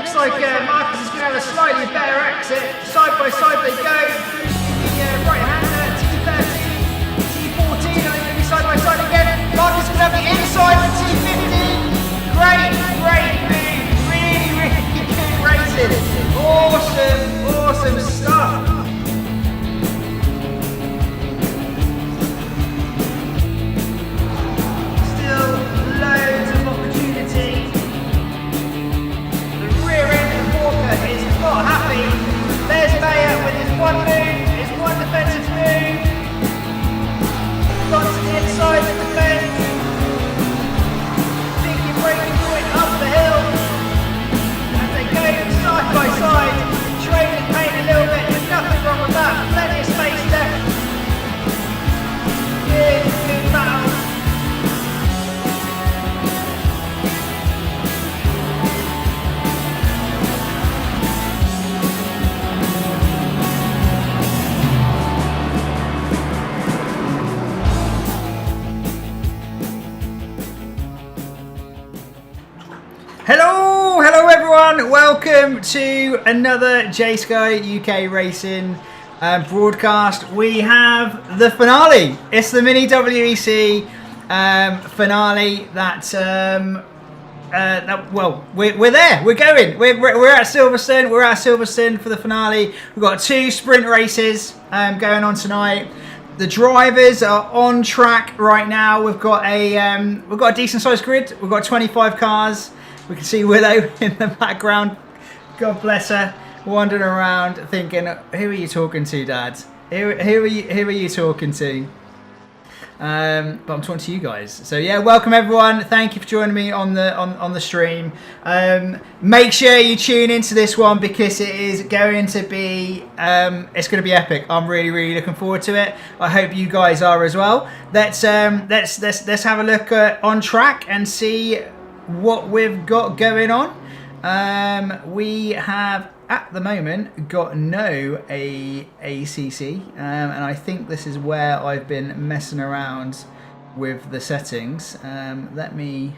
looks like Marcus is going to have a slightly better exit. Side by side they go. The right-hander, T13, T14 are they going to be side by side again. Marcus is going to have the inside for T15. Great move. Really good racing. Awesome stuff. Still loads of opportunity. The rear end of Walker is not happy. There's Mayer with his one move, his one defensive move. Got to the inside of the fence. Thinking breaking point up the hill. As they go side by side, trading pain a little bit. There's nothing wrong with that. Plenty of space left. Good battle. Hello everyone, welcome to another Jsky-uk Racing broadcast. We have the finale. It's the mini WEC finale well, we're there, we're going. We're at Silverstone, we're at Silverstone for the finale. We've got 2 sprint races going on tonight. The drivers are on track right now. We've got a decent sized grid. We've got 25 cars. We can see Willow in the background. God bless her, wandering around thinking, who are you talking to, Dad? Who are you talking to? But I'm talking to you guys. So yeah, welcome everyone. Thank you for joining me on the stream. Make sure you tune into this one because it is going to be epic. I'm really looking forward to it. I hope you guys are as well. Let's have a look on track and see what we've got going on. We have at the moment got no ACC, and I think this is where I've been messing around with the settings. Let me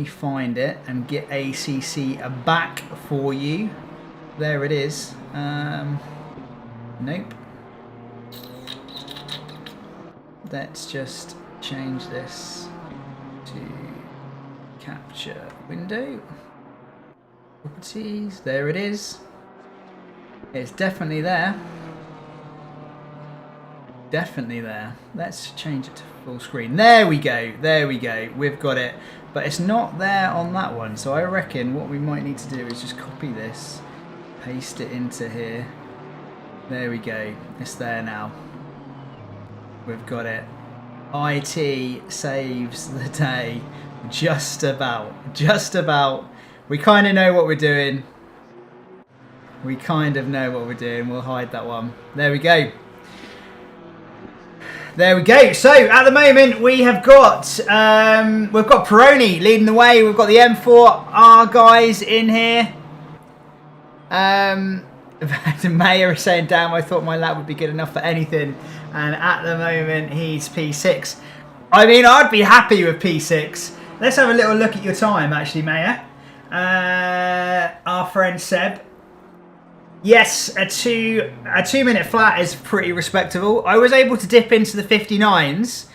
find it and get ACC back for you. There it is. Nope. Let's just change this to capture window, properties. There it is. It's definitely there. Definitely there. Let's change it to full screen. There we go. We've got it, but it's not there on that one. So I reckon what we might need to do is just copy this, paste it into here. There we go. It's there now. We've got it. IT saves the day. Just about. We kind of know what we're doing. We'll hide that one. There we go. So at the moment we have got we've got Peroni leading the way. We've got the M4R guys in here. Mayer is saying, damn, I thought my lap would be good enough for anything. And at the moment he's P6. I mean, I'd be happy with P6. Let's have a little look at your time, actually, Mayer. Our friend Seb. Yes, a 2-minute flat is pretty respectable. I was able to dip into the 59s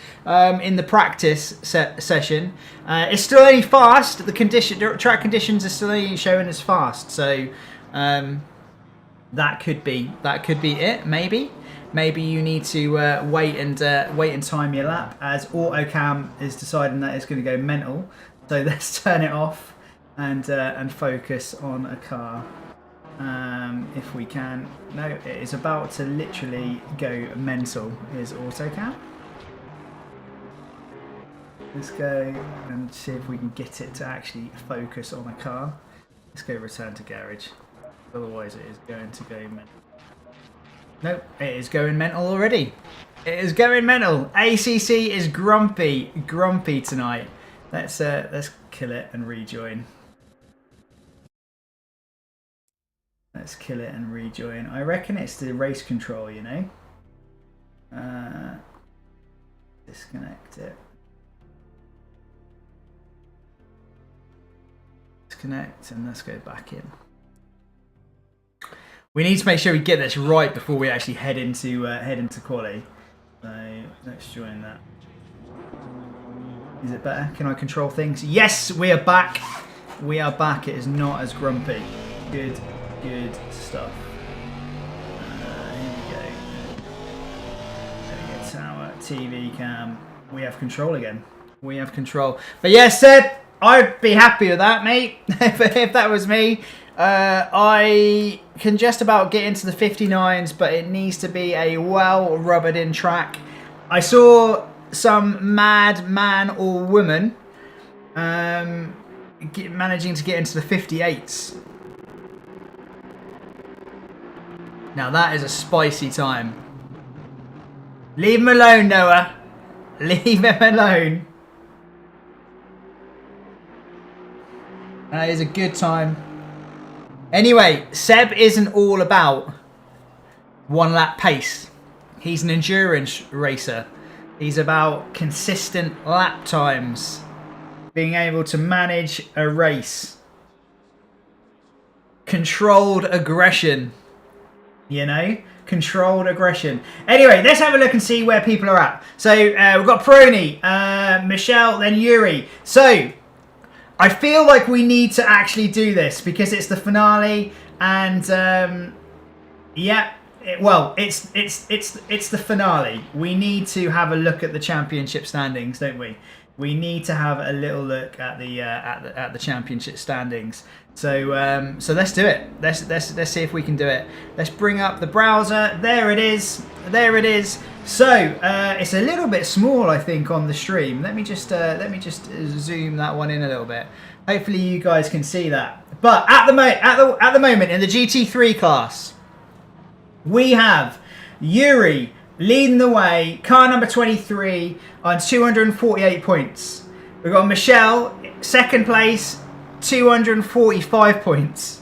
in the practice session. It's still only fast. The track conditions are still only showing as fast. So that could be it. Maybe you need to wait and time your lap, as AutoCam is deciding that it's going to go mental. So let's turn it off and focus on a car if we can. No, it is about to literally go mental. Is AutoCam. Let's go and see if we can get it to actually focus on a car. Let's go return to garage. Otherwise, it is going to go mental. Nope, it is going mental already. It is going mental. ACC is grumpy tonight. Let's kill it and rejoin. Let's kill it and rejoin. I reckon it's the race control, you know. Disconnect it. disconnect and let's go back in. We need to make sure we get this right before we actually head into quali. So let's join that. Is it better? Can I control things? Yes, we are back. We are back. It is not as grumpy. Good stuff. Here we go. There we go. Tower, TV cam. We have control again. We have control. But yeah, Seb, I'd be happy with that, mate. if that was me. I can just about get into the 59s, but it needs to be a well rubbered in track. I saw some mad man or woman managing to get into the 58s. Now that is a spicy time. Leave him alone, Noah. Leave him alone. That is a good time. Anyway, Seb isn't all about one lap pace. He's an endurance racer. He's about consistent lap times. Being able to manage a race. Controlled aggression. You know? Controlled aggression. Anyway, let's have a look and see where people are at. So, we've got Peroni, Michelle, then Yuri. So, I feel like we need to actually do this because it's the finale, and yeah, it's the finale. We need to have a look at the championship standings, don't we? We need to have a little look at the championship standings. So so let's do it. Let's see if we can do it. Let's bring up the browser. There it is. There it is. So it's a little bit small, I think, on the stream. Let me just zoom that one in a little bit. Hopefully you guys can see that. But at the moment in the GT3 class, we have Yuri leading the way, car number 23 on 248 points. We've got Michelle second place, 245 points.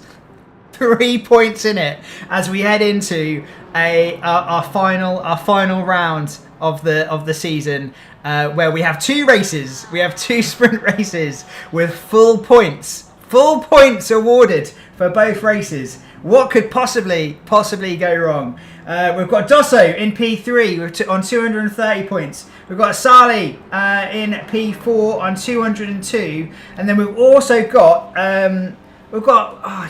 3 points in it as we head into our final round of the season, where we have two races. We have two sprint races with full points awarded for both races. What could possibly go wrong? We've got Dosso in P3 on 230 points. We've got Sali in P4 on 202, and then we've also got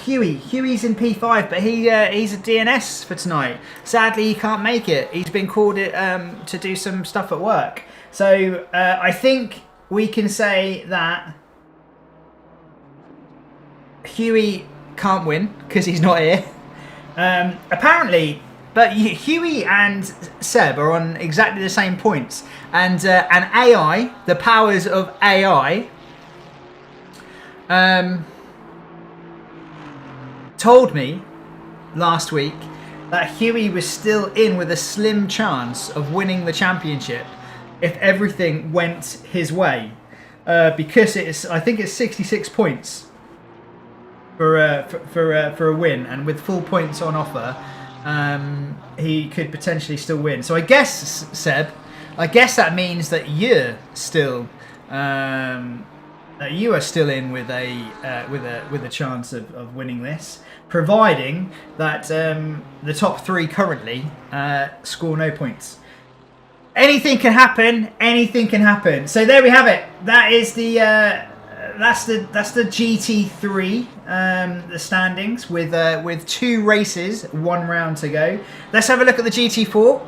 Huey. Huey's in P5, but he's a DNS for tonight. Sadly, he can't make it. He's been called to do some stuff at work. So I think we can say that Huey can't win because he's not here. Apparently, but Huey and Seb are on exactly the same points, and AI, the powers of AI, told me last week that Huey was still in with a slim chance of winning the championship if everything went his way, because I think it's 66 points for a win, and with full points on offer, he could potentially still win. So I guess, Seb, that means that you're still you are still in with a chance of winning this, providing that the top three currently score no points. Anything can happen. Anything can happen. So there we have it. That is that's the GT3 the standings with two races, 1 round to go. Let's have a look at the GT4.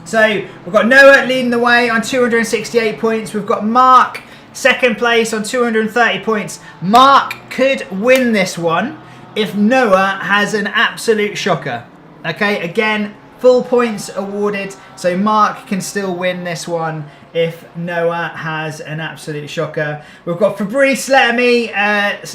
So we've got Noah leading the way on 268 points. We've got Mark second place on 230 points. Mark could win this one if Noah has an absolute shocker. Okay, again, full points awarded, so Mark can still win this one if Noah has an absolute shocker. We've got Fabrice Lettermy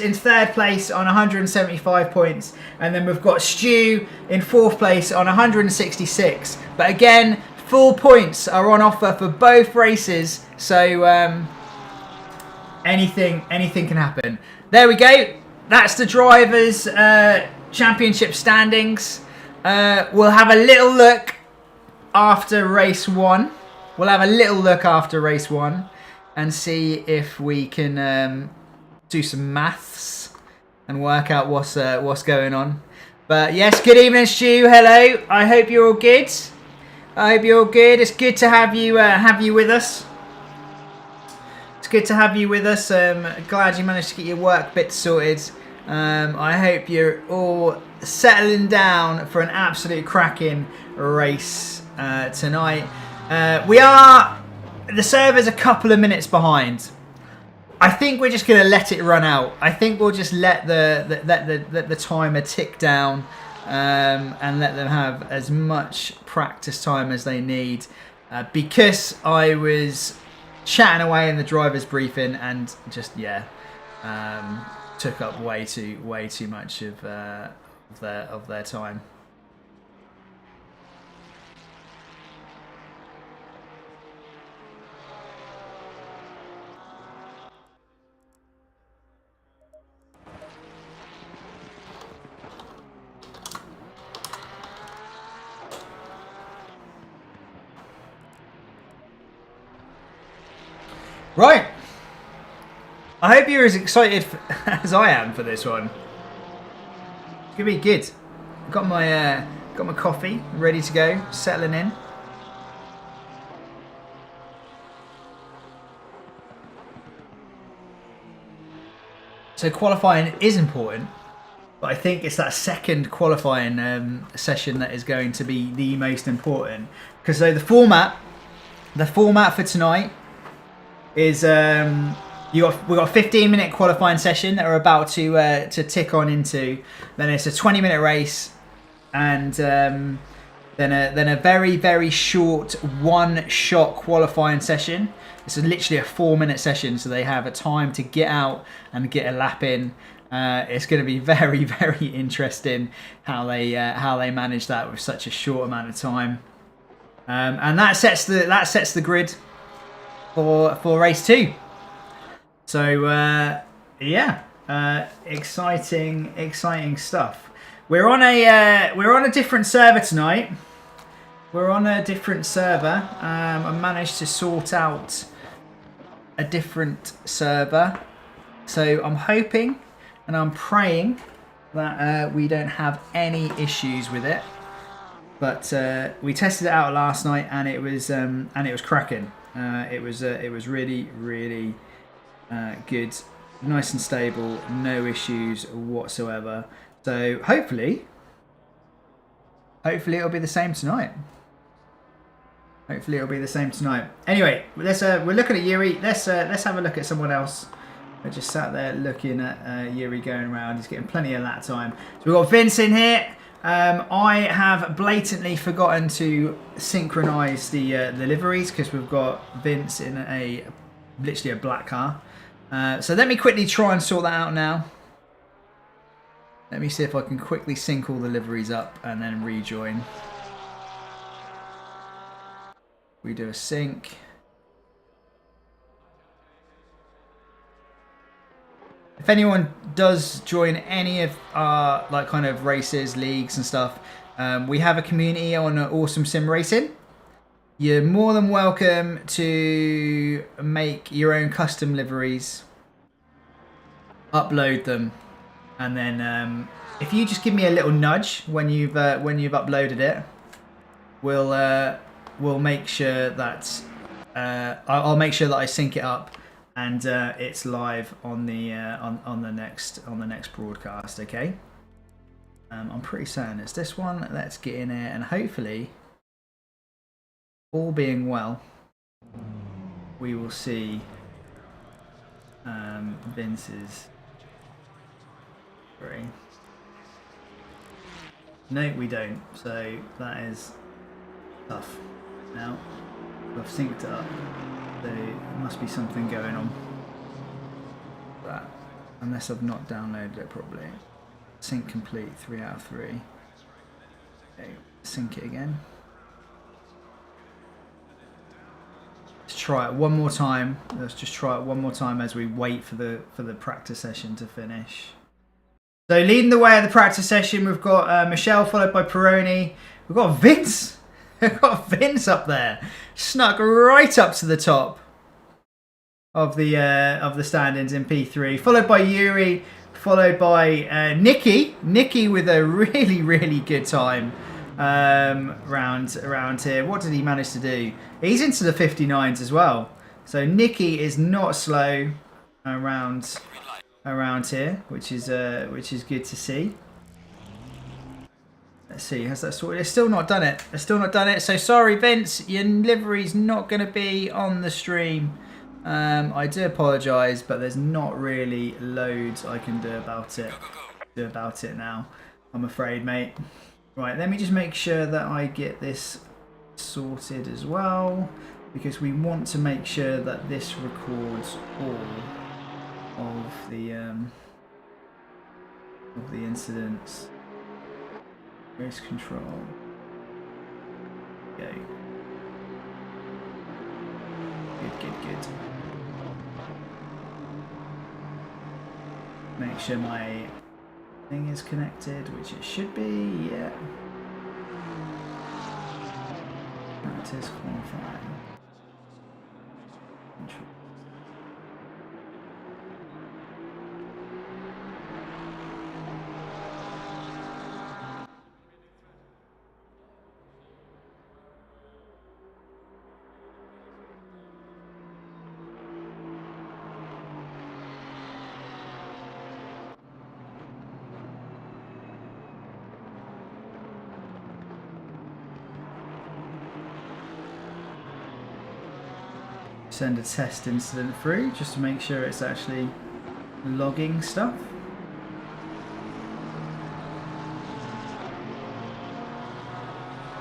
in third place on 175 points, and then we've got Stu in fourth place on 166. But again, full points are on offer for both races, so anything can happen. There we go. That's the drivers' championship standings. We'll have a little look after race 1. We'll have a little look after race 1 and see if we can do some maths and work out what's going on. But yes, good evening, Stu. Hello. I hope you're all good. I hope you're all good. It's good to have you with us. It's good to have you with us. Glad you managed to get your work bits sorted. I hope you're all settling down for an absolute cracking race tonight. The server's a couple of minutes behind. I think we're just going to let it run out. I think we'll just let the timer tick down and let them have as much practice time as they need. Because I was chatting away in the driver's briefing and just, took up way too much of their time. Right. I hope you're as excited as I am for this one. It's gonna be good. Got my coffee ready to go, settling in. So qualifying is important, but I think it's that second qualifying session that is going to be the most important. Because so the format for tonight is we've got a 15-minute qualifying session that we're about to tick on into. Then it's a 20-minute race, and then a very, very short one-shot qualifying session. This is literally a 4-minute session, so they have a time to get out and get a lap in. It's going to be very, very interesting how they manage that with such a short amount of time, and that sets the grid for race 2. So exciting stuff. We're on a different server tonight. We're on a different server. I managed to sort out a different server, so I'm hoping and I'm praying that we don't have any issues with it. But we tested it out last night, and it was cracking. It was really, really good, nice and stable, no issues whatsoever. So hopefully it'll be the same tonight. Anyway, we're looking at Yuri. Let's have a look at someone else. I just sat there looking at Yuri going around. He's getting plenty of lap time. So we've got Vince in here. I have blatantly forgotten to synchronise the liveries because we've got Vince in literally a black car. So let me quickly try and sort that out now. Let me see if I can quickly sync all the liveries up and then rejoin. We do a sync. If anyone does join any of our kind of races, leagues and stuff, we have a community on Awesome Sim Racing. You're more than welcome to make your own custom liveries, upload them, and then if you just give me a little nudge when you've uploaded it, we'll make sure that I'll make sure that I sync it up. And it's live on the next broadcast. Okay, I'm pretty certain it's this one. Let's get in here, and hopefully, all being well, we will see Vince's screen. No, we don't. So that is tough. Now I've synced it up. There must be something going on. That, unless I've not downloaded it properly. Sync complete, 3 out of 3. Okay, sync it again. Let's try it one more time. Let's just try it one more time as we wait for the practice session to finish. So leading the way of the practice session, we've got Michelle followed by Peroni. We've got Vince. We've got Vince up there. Snuck right up to the top. of the standings in P3, followed by Yuri, followed by Nicky with a really good time around here. What did he manage to do? He's into the 59s as well. So Nicky is not slow around here, which is good to see. Let's see, has that sorted? It's still not done it. It's still not done it. So sorry, Vince, your livery's not going to be on the stream. I do apologise, but there's not really loads I can do about it. Now, I'm afraid, mate. Right, let me just make sure that I get this sorted as well, because we want to make sure that this records all of the incidents. Race control. Go. Good. Make sure my thing is connected, which it should be, yeah. Practice qualifying. Send a test incident through just to make sure it's actually logging stuff.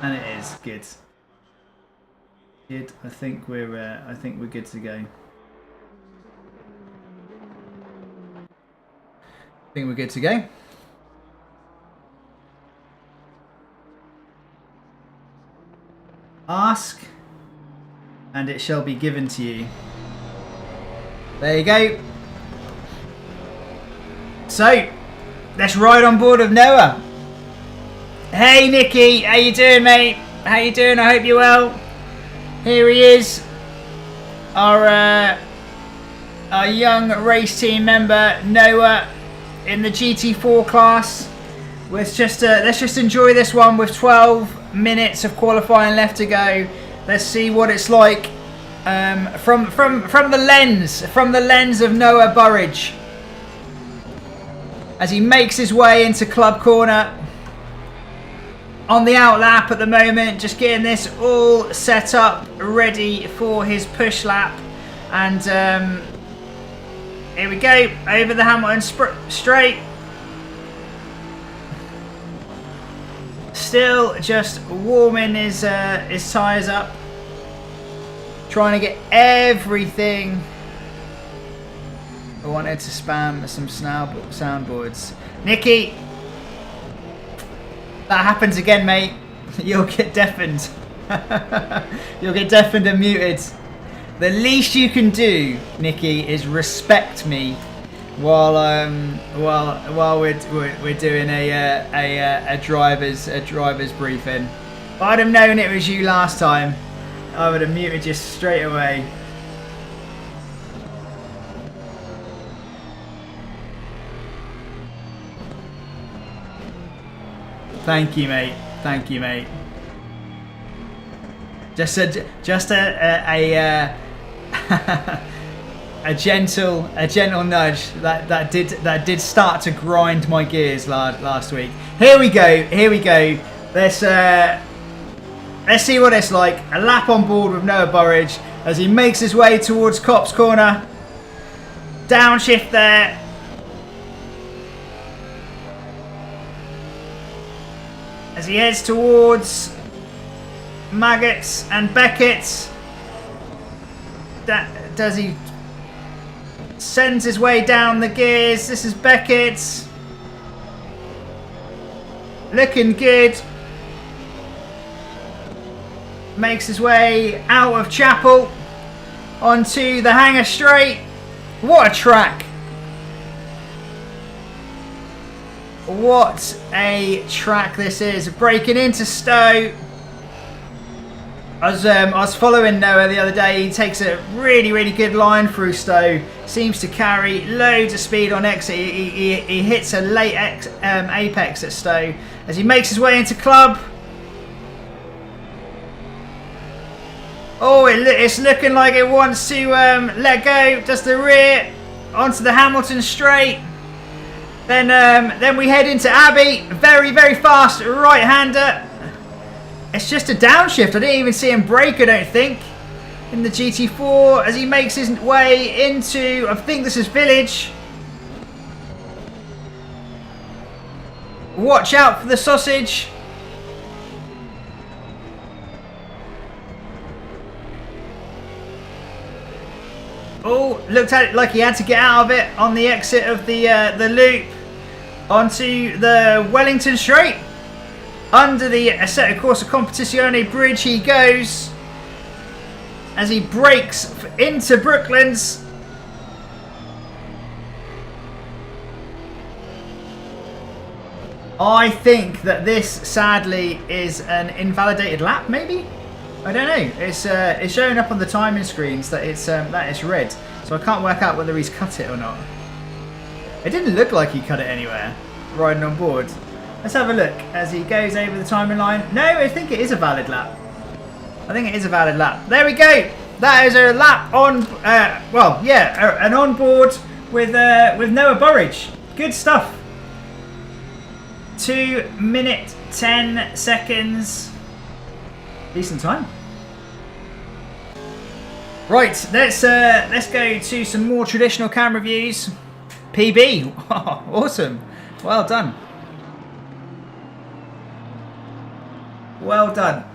And it is good. Good. I think we're good to go. I think we're good to go. Ask, and it shall be given to you. There you go. So, let's ride on board with Noah. Hey Nicky, how you doing, mate? How you doing? I hope you're well. Here he is, our young race team member Noah in the GT4 class. Let's just enjoy this one with 12 minutes of qualifying left to go. Let's see what it's like from the lens of Noah Burridge as he makes his way into club corner on the out lap at the moment, just getting this all set up ready for his push lap. And here we go, over the Hamilton straight. Still just warming his tyres up, trying to get everything. I wanted to spam some soundboards. Nicky, that happens again, mate. You'll get deafened. You'll get deafened and muted. The least you can do, Nicky, is respect me while we're doing a driver's briefing. If I'd have known it was you last time, I would have muted you straight away. Thank you, mate. Thank you, mate. Just a gentle nudge that did start to grind my gears last week. Here we go. Let's see what it's like. A lap on board with Noah Burridge as he makes his way towards Copse Corner. Downshift there. As he heads towards Maggots and Beckett. Does he sends his way down the gears? This is Beckett. Looking good. Makes his way out of Chapel onto the Hanger Straight. What a track. What a track this is. Breaking into Stowe. I was following Noah the other day. He takes a really good line through Stowe. Seems to carry loads of speed on exit. He hits a late apex at Stowe as he makes his way into club. Oh, it's looking like it wants to let go. Just the rear onto the Hamilton straight. Then we head into Abbey. Very fast right-hander. It's just a downshift. I didn't even see him brake, I don't think, in the GT4 as he makes his way into, I think this is Village. Watch out for the sausage. Oh, looked at it like he had to get out of it on the exit of the loop onto the Wellington Straight. Under the Assetto Corsa Competizione bridge he goes as he brakes into Brooklands. I think that this sadly is an invalidated lap, maybe? I don't know. It's showing up on the timing screens that it's red, so I can't work out whether he's cut it or not. It didn't look like he cut it anywhere riding on board. Let's have a look as he goes over the timing line. No, I think it is a valid lap. I think it is a valid lap. There we go. That is a lap on, well, yeah, an onboard with Noah Burridge. Good stuff. 2 minutes 10 seconds. Decent time. Right, let's go to some more traditional camera views. PB. Oh, awesome. Well done. Well done.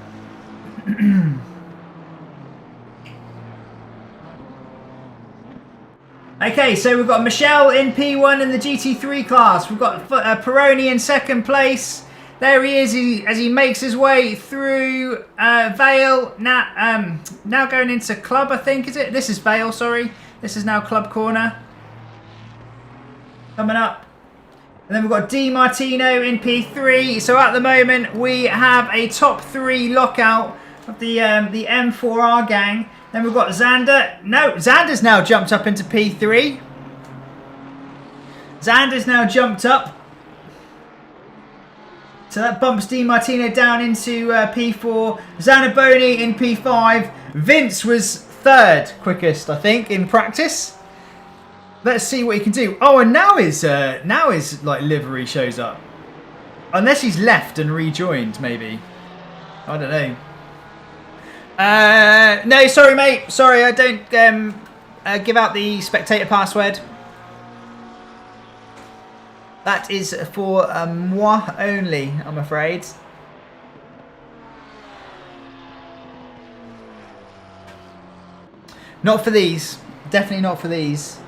Okay, so we've got Michelle in P1 in the GT3 class. We've got Peroni in second place. There he is as he makes his way through Vale. Now going into Club, I think, is it? This is Vale, sorry. This is now Club Corner. Coming up. And then we've got Di Martino in P3. So at the moment we have a top 3 lockout of the M4R gang. Then we've got Xander. No, Xander's now jumped up into P3. Xander's now jumped up. So that bumps Di Martino down into P4. Zanaboni in P5. Vince was 3rd quickest, I think, in practice. Let's see what he can do. Oh, and now his like livery shows up. Unless he's left and rejoined, maybe. I don't know. No, sorry, mate. Sorry, I don't give out the spectator password. That is for moi only, I'm afraid. Not for these. Definitely not for these.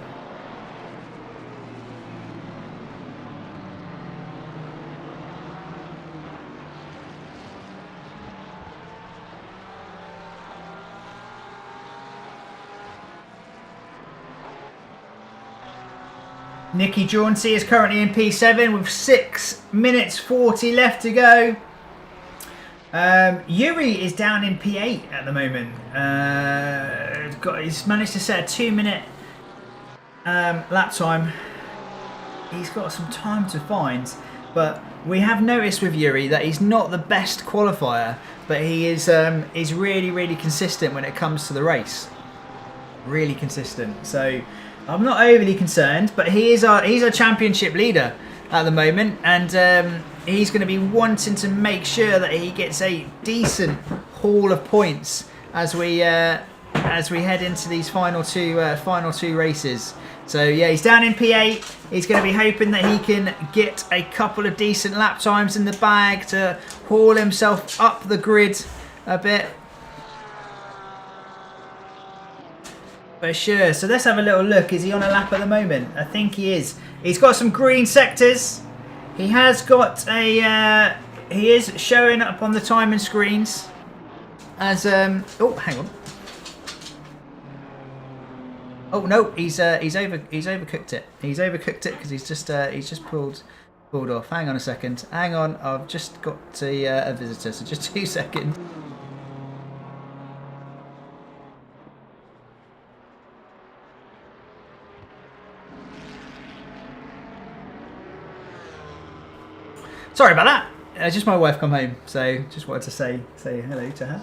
Nicky Jauncey is currently in P7 with 6 minutes 40 left to go. Yuri is down in P8 at the moment. He's managed to set a 2-minute lap time. He's got some time to find, but we have noticed with Yuri that he's not the best qualifier, but he is really consistent when it comes to the race. Really consistent. So I'm not overly concerned, but he's our championship leader at the moment, and he's going to be wanting to make sure that he gets a decent haul of points as we head into these final two races. So yeah, he's down in P8. He's going to be hoping that he can get a couple of decent lap times in the bag to haul himself up the grid a bit. For sure. So let's have a little look. Is he on a lap at the moment? I think he is. He's got some green sectors. He has got a. He is showing up on the timing screens as. Oh, hang on. Oh no, he's overcooked it. He's overcooked it because he's just pulled off. Hang on a second. Hang on. I've just got a visitor. So just 2 seconds. Sorry about that. Just my wife come home, so just wanted to say hello to her.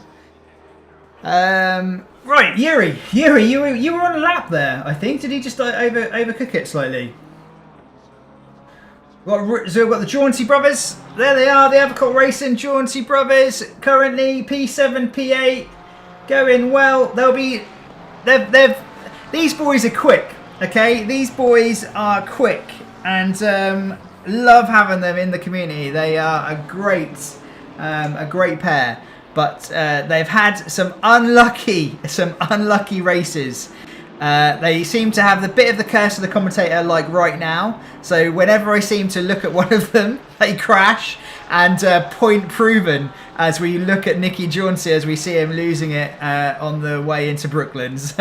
Right, Yuri, you were on a lap there, I think. Did he just overcook it slightly? So we've got the Jaunty brothers. There they are, the Evercott Racing Jaunty brothers. Currently P7, P8, going well. These boys are quick. Okay, these boys are quick, and love having them in the community. They are a great pair. But they've had some unlucky races. They seem to have the bit of the curse of the commentator, like right now. So whenever I seem to look at one of them, they crash. And point proven as we look at Nicky Jaunty as we see him losing it on the way into Brooklands.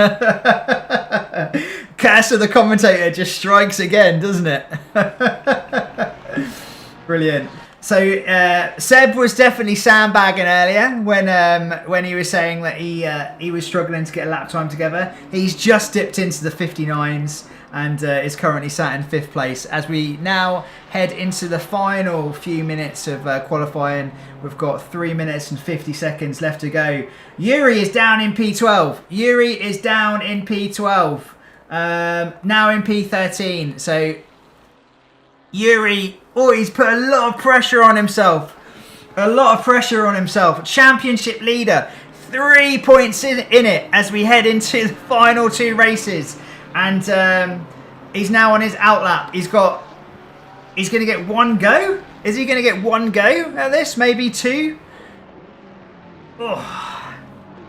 Curse of the commentator just strikes again, doesn't it? Brilliant. So Seb was definitely sandbagging earlier when he was saying that he was struggling to get a lap time together. He's just dipped into the 59s and is currently sat in 5th place. As we now head into the final few minutes of qualifying, we've got 3 minutes and 50 seconds left to go. Yuri is down in P12. Yuri is down in P12. Now in P13. So Yuri, he's put a lot of pressure on himself. Championship leader. 3 points in it as we head into the final 2 races. And he's now on his outlap. He's going to get 1 go? Is he going to get 1 go at this? Maybe 2? Oh,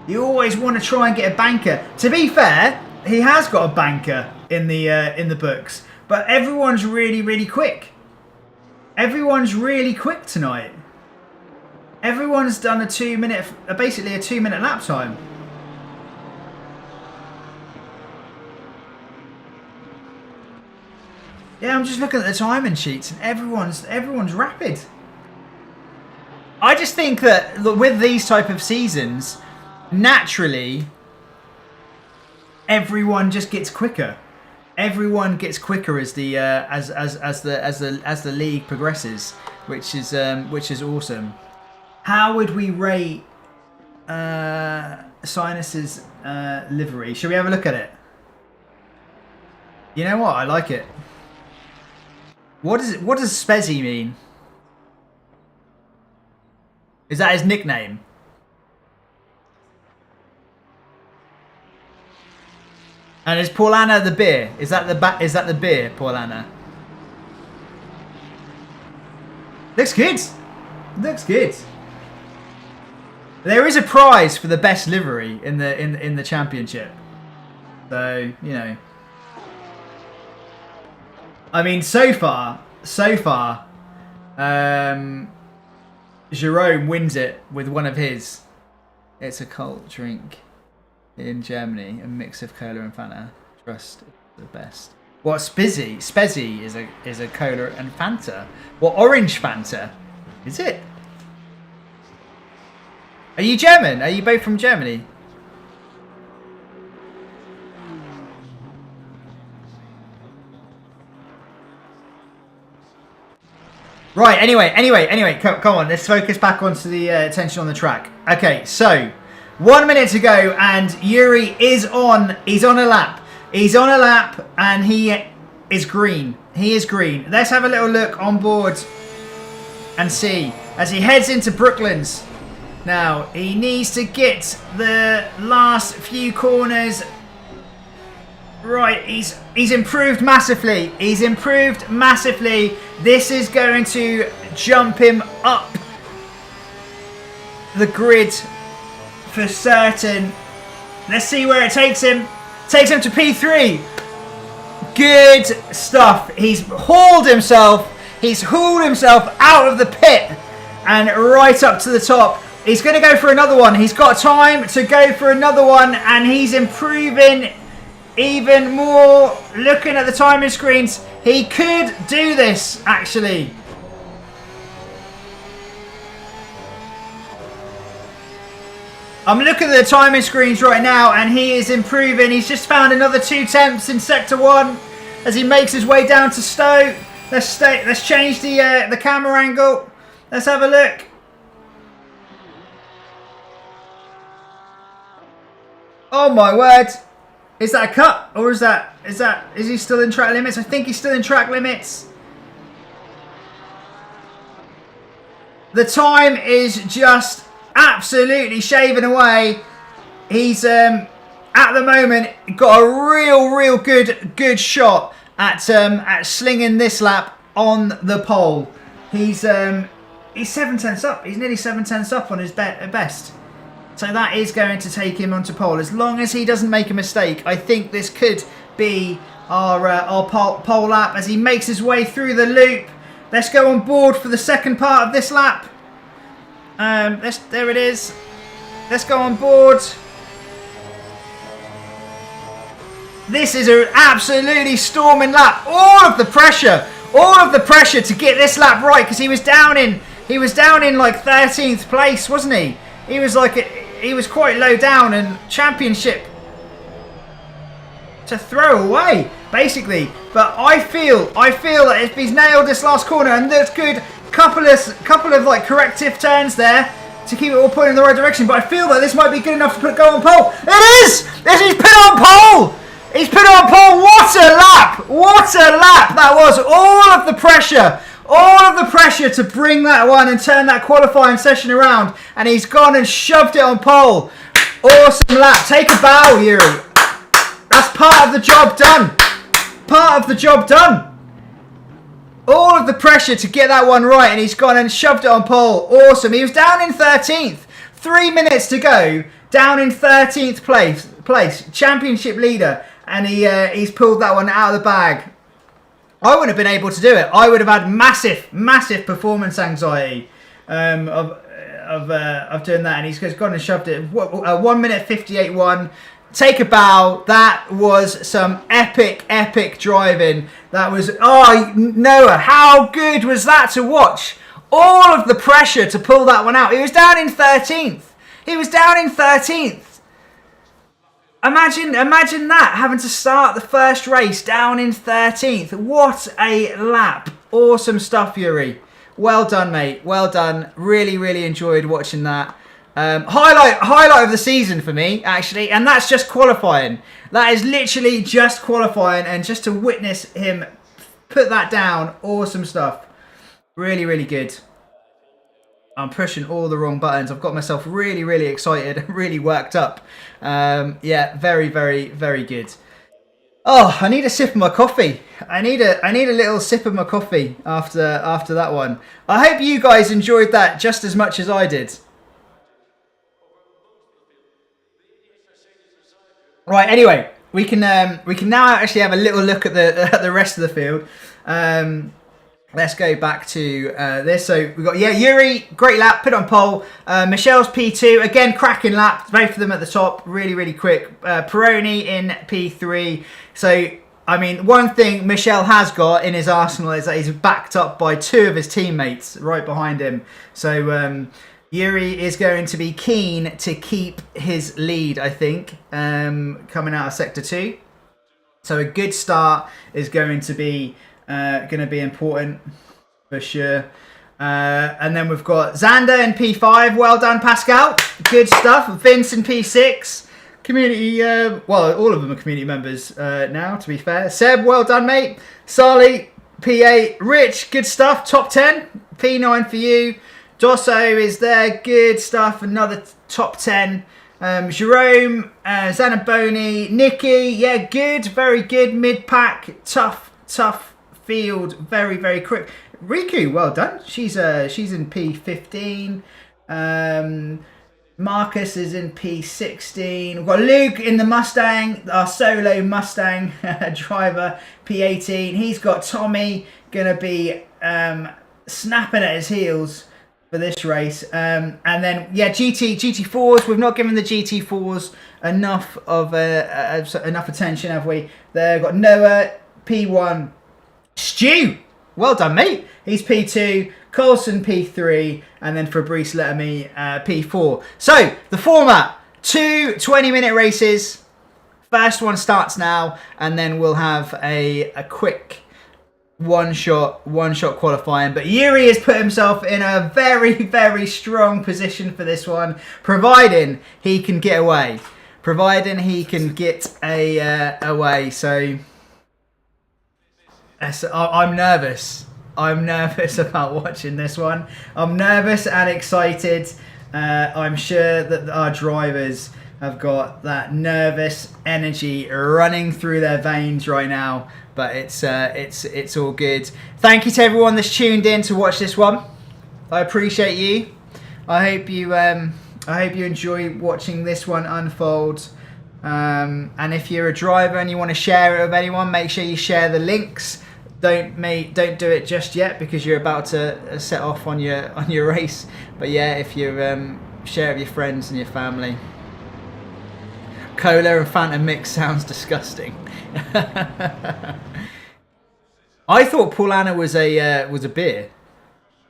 you always want to try and get a banker. To be fair, he has got a banker in the books. But everyone's really, really quick. Everyone's really quick tonight. Everyone's done basically a 2-minute lap time. Yeah, I'm just looking at the timing sheets and everyone's rapid. I just think that with these type of seasons, naturally, everyone just gets quicker. Everyone gets quicker as the league progresses, which is awesome. How would we rate Sinus's livery? Should we have a look at it? You know what? I like it. What does Spezzy mean? Is that his nickname? And is Paulana the beer? Is that the beer, Paulana? Looks good. Looks good. There is a prize for the best livery in the championship. So, you know. I mean, so far, Jerome wins it with one of his. It's a cult drink in Germany, a mix of cola and Fanta. Trust is the best. What, Spizzy? Spezzy is a cola and Fanta. What, orange Fanta? Is it? Are you German? Are you both from Germany? Right, anyway, come on, let's focus back onto the attention on the track. Okay, so 1 minute to go and Yuri is on. He's on a lap. He's on a lap and he is green. He is green. Let's have a little look on board and see as he heads into Brooklands. Now, he needs to get the last few corners. Right, he's improved massively. He's improved massively. This is going to jump him up the grid for certain. Let's see where it takes him. Takes him to P3. Good stuff. He's hauled himself out of the pit and right up to the top. He's going to go for another one. He's got time to go for another one and he's improving even more. Looking at the timing screens, he could do this actually. I'm looking at the timing screens right now and he is improving. He's just found another 2 tenths in sector 1 as he makes his way down to Stowe. Let's change the camera angle. Let's have a look. Oh my word! Is that a cut, or is he still in track limits? I think he's still in track limits. The time is just absolutely shaving away. He's at the moment got a real good shot at slinging this lap on the pole. He's 7/10 up. He's nearly 7/10 up on his best. So that is going to take him onto pole. As long as he doesn't make a mistake, I think this could be our pole lap as he makes his way through the loop. Let's go on board for the second part of this lap. There it is. Let's go on board. This is an absolutely storming lap. All of the pressure to get this lap right, because he was down in like 13th place, wasn't he? He was quite low down, and championship to throw away basically. But I feel that if he's nailed this last corner, and that's good, couple of like corrective turns there to keep it all pointing in the right direction. But I feel that this might be good enough to go on pole. It is. He's put on pole. He's put on pole. What a lap! What a lap that was! All of the pressure to bring that one and turn that qualifying session around, and he's gone and shoved it on pole. Awesome lap. Take a bow, Yuri. That's part of the job done. Part of the job done. All of the pressure to get that one right, and he's gone and shoved it on pole. Awesome. He was down in 13th. 3 minutes to go. Down in 13th place. Championship leader. And he's pulled that one out of the bag. I wouldn't have been able to do it. I would have had massive performance anxiety of doing that. And he's gone and shoved it. 1 minute 58.1. Take a bow. That was some epic driving. That was, oh, Noah, how good was that to watch? All of the pressure to pull that one out. He was down in 13th. Imagine that, having to start the first race down in 13th. What a lap. Awesome stuff, Yuri. Well done, mate. Well done. Really enjoyed watching that. Highlight of the season for me, actually, and that's just qualifying. That is literally just qualifying, and just to witness him put that down, awesome stuff. Really good. I'm pushing all the wrong buttons. I've got myself really excited, really worked up. Yeah, very good. Oh, I need a sip of my coffee. I need a little sip of my coffee after that one. I hope you guys enjoyed that just as much as I did. Right, anyway, we can now actually have a little look at the rest of the field. Let's go back to this. So we've got, Yuri, great lap, put on pole. Michelle's P2, again, cracking lap. Both of them at the top, really quick. Peroni in P3. So, I mean, one thing Michelle has got in his arsenal is that he's backed up by two of his teammates right behind him. So, Yuri is going to be keen to keep his lead, I think, coming out of Sector 2. So a good start is going to be important for sure. And then we've got Xander in P5. Well done, Pascal. Good stuff. Vince in P6. Community, well, all of them are community members now, to be fair. Seb, well done, mate. Sali, P8. Rich, good stuff. Top 10. P9 for you. Dosso is there. Good stuff. Another top 10. Jerome, Zanaboni, Nikki. Yeah, good. Very good. Mid-pack. Tough field, very quick. Riku, well done. She's in P15. Marcus is in P16. We've got Luke in the Mustang, our solo Mustang driver, P18. He's got Tommy gonna be snapping at his heels for this race. And then GT4s. We've not given the GT4s enough attention, have we? There, we've got Noah P1. Stu, well done, mate. He's P2, Colson P3, and then Fabrice Lettermy P4. So, the format, 2 20-minute races. First one starts now, and then we'll have a quick one shot qualifying. But Yuri has put himself in a very, very strong position for this one, providing he can get away. Providing he can get away. So I'm nervous. I'm nervous about watching this one. I'm nervous and excited. I'm sure that our drivers have got that nervous energy running through their veins right now. But it's all good. Thank you to everyone that's tuned in to watch this one. I appreciate you. I hope you enjoy watching this one unfold. And if you're a driver and you want to share it with anyone, make sure you share the links. Don't do it just yet because you're about to set off on your race. But yeah, if you share it with your friends and your family. Cola and Fanta mix sounds disgusting. I thought Paulana was a beer.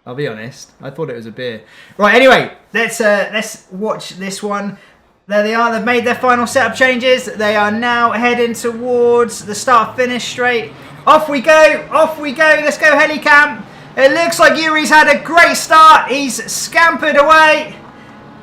I'll be honest. I thought it was a beer. Right. Anyway, let's watch this one. There they are. They've made their final setup changes. They are now heading towards the start-finish straight. Off we go. Off we go. Let's go Helicam. It looks like Yuri's had a great start. He's scampered away.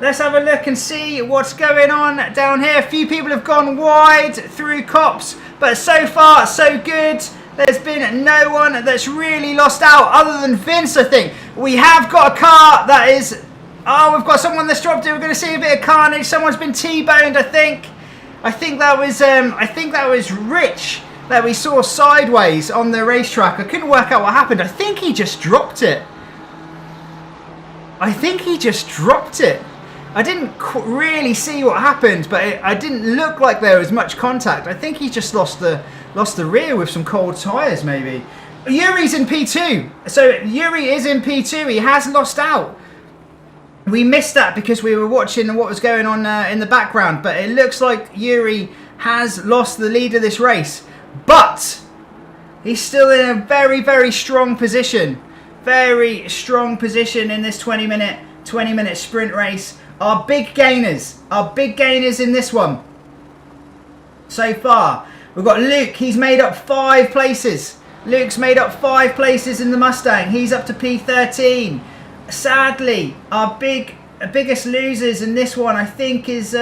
Let's have a look and see what's going on down here. A few people have gone wide through Cops, but so far so good. There's been no one that's really lost out other than Vince, I think. We have got a car that is... Oh, we've got someone that's dropped it. We're going to see a bit of carnage. Someone's been T-boned, I think. I think that was Rich that we saw sideways on the racetrack. I couldn't work out what happened. I think he just dropped it. I didn't really see what happened, but it didn't look like there was much contact. I think he just lost the rear with some cold tyres, maybe. Yuri's in P2. So Yuri is in P2. He has lost out. We missed that because we were watching what was going on in the background. But it looks like Yuri has lost the lead of this race. But he's still in a very, very strong position. Very strong position in this 20-minute sprint race. Our big gainers in this one so far. We've got Luke. He's made up 5 places. Luke's made up 5 places in the Mustang. He's up to P13. Sadly, our biggest losers in this one, I think, is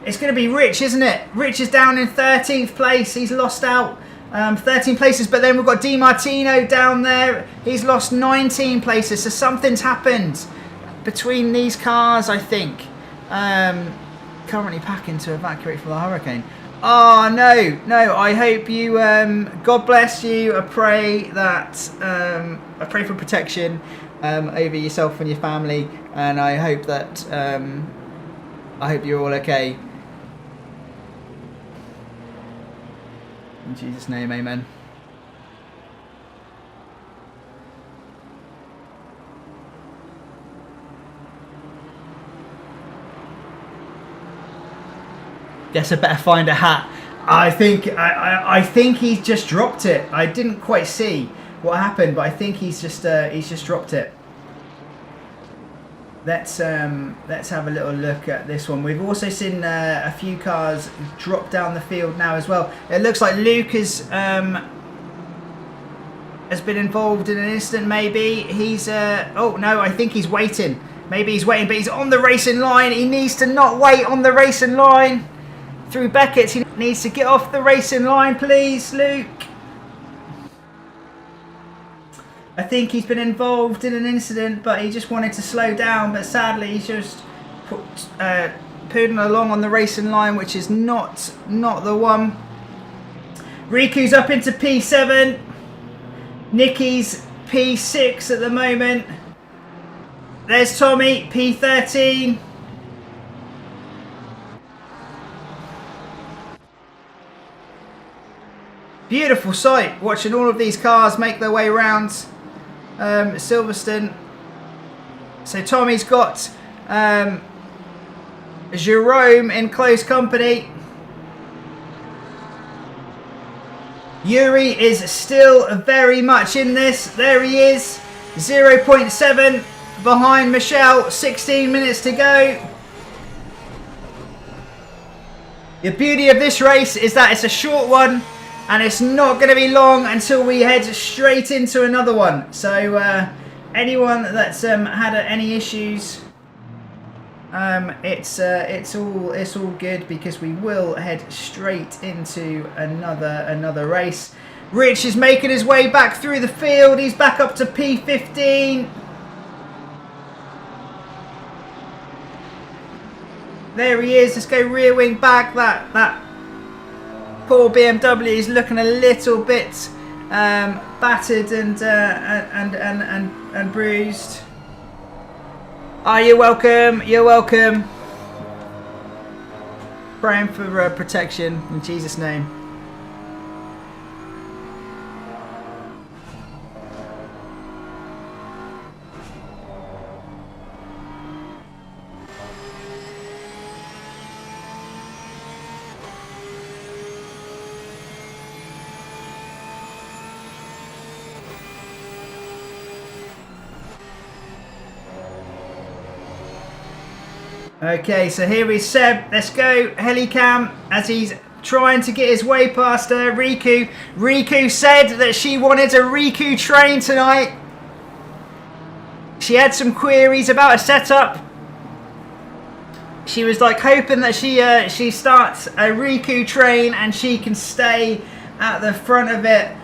it's going to be Rich, isn't it? Rich is down in 13th place. He's lost out 13 places. But then we've got Di Martino down there. He's lost 19 places. So something's happened between these cars, I think. Currently packing to evacuate from the hurricane. Oh, no. I hope you, God bless you. I pray that, I pray for protection over yourself and your family. And I hope that, I hope you're all okay. In Jesus' name, amen. Guess I better find a hat. I think he's just dropped it. I didn't quite see what happened, but I think he's just dropped it. Let's have a little look at this one. We've also seen a few cars drop down the field now as well. It looks like Luke has been involved in an incident. Maybe he's oh no, I think he's waiting. Maybe he's waiting, but he's on the racing line. He needs to not wait on the racing line. Through Beckett's, he needs to get off the racing line, please, Luke. I think he's been involved in an incident, but he just wanted to slow down. But sadly, he's just putting along on the racing line, which is not the one. Riku's up into P7. Nicky's P6 at the moment. There's Tommy, P13. Beautiful sight, watching all of these cars make their way around Silverstone. So Tommy's got Jerome in close company. Yuri is still very much in this. There he is, 0.7 behind Michelle, 16 minutes to go. The beauty of this race is that it's a short one. and it's not going to be long until we head straight into another one. So anyone that's had any issues, it's all good, because we will head straight into another race. Rich is making his way back through the field. He's back up to P15. There he is. Let's go rear wing back. That poor BMW is looking a little bit battered and bruised. Oh, you're welcome. You're welcome. Praying for protection in Jesus' name. Okay, so here is Seb. Let's go Helicam as he's trying to get his way past Riku. Riku said that she wanted a Riku train tonight. She had some queries about a setup. She was like hoping that she starts a Riku train and she can stay at the front of it.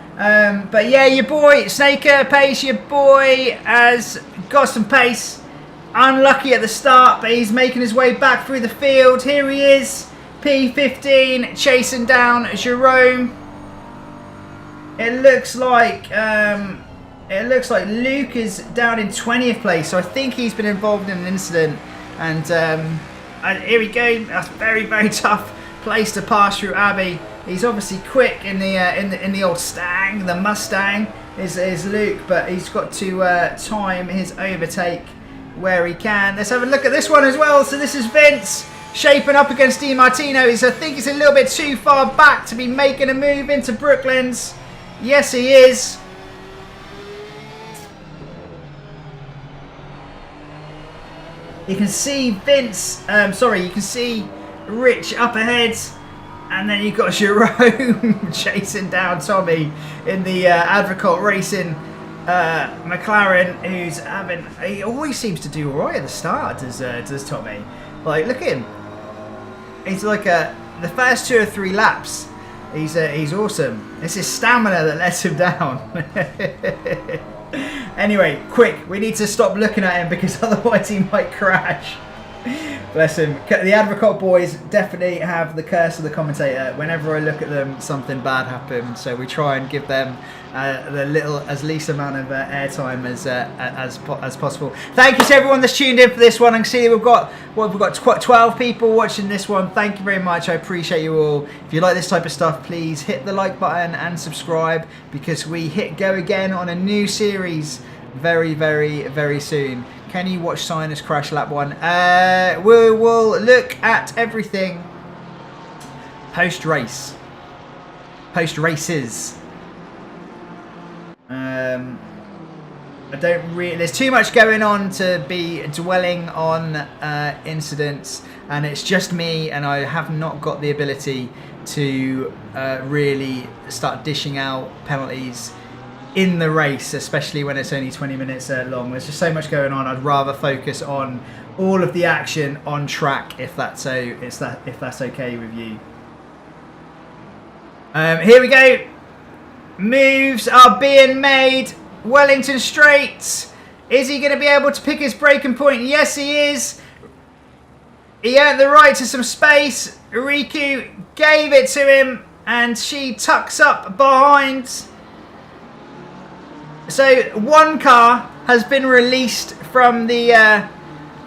But yeah, your boy Snaker Pace, your boy has got some pace. Unlucky at the start, but he's making his way back through the field. Here he is, P15, chasing down Jerome. It looks like Luke is down in 20th place, so I think he's been involved in an incident. And here we go. That's very, very tough place to pass through Abbey. He's obviously quick in the old Stang, the Mustang is Luke, but he's got to time his overtake where he can. Let's have a look at this one as well. So this is Vince shaping up against Di Martino. I think he's a little bit too far back to be making a move into Brooklands. Yes, he is. You can see Vince, you can see Rich up ahead. And then you've got Jerome chasing down Tommy in the Advocate Racing McLaren, who's he always seems to do alright at the start, does Tommy. Like, look at him. He's like the first 2 or 3 laps, he's awesome. It's his stamina that lets him down. Anyway, quick, we need to stop looking at him because otherwise he might crash. Bless him. The Advocate boys definitely have the curse of the commentator. Whenever I look at them, something bad happens. So we try and give them as least amount of airtime as possible. Thank you to everyone that's tuned in for this one. I can see we've got 12 people watching this one. Thank you very much. I appreciate you all. If you like this type of stuff, please hit the like button and subscribe, because we hit go again on a new series very, very, very soon. Can you watch Sinus crash lap 1? We will look at everything post-race. Post-races. There's too much going on to be dwelling on incidents, and it's just me, and I have not got the ability to really start dishing out penalties in the race, especially when it's only 20 minutes long. There's just so much going on. I'd rather focus on all of the action on track, if that's okay with you. Here we go. Moves are being made. Wellington Straight. Is he going to be able to pick his braking point? Yes, he is. He earned the right to some space. Riku gave it to him, and she tucks up behind. So one car has been released from the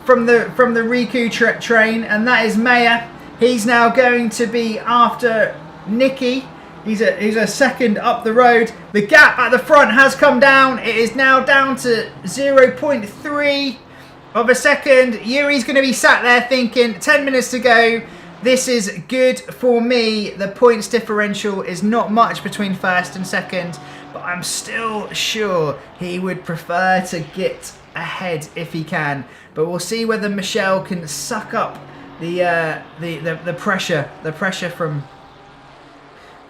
Riku train, and that is Maya. He's now going to be after Nicky. He's a second up the road. The gap at the front has come down. It is now down to 0.3 of a second. Yuri's going to be sat there thinking, 10 minutes to go. This is good for me. The points differential is not much between first and second, but I'm still sure he would prefer to get ahead if he can. But we'll see whether Michelle can suck up the pressure, from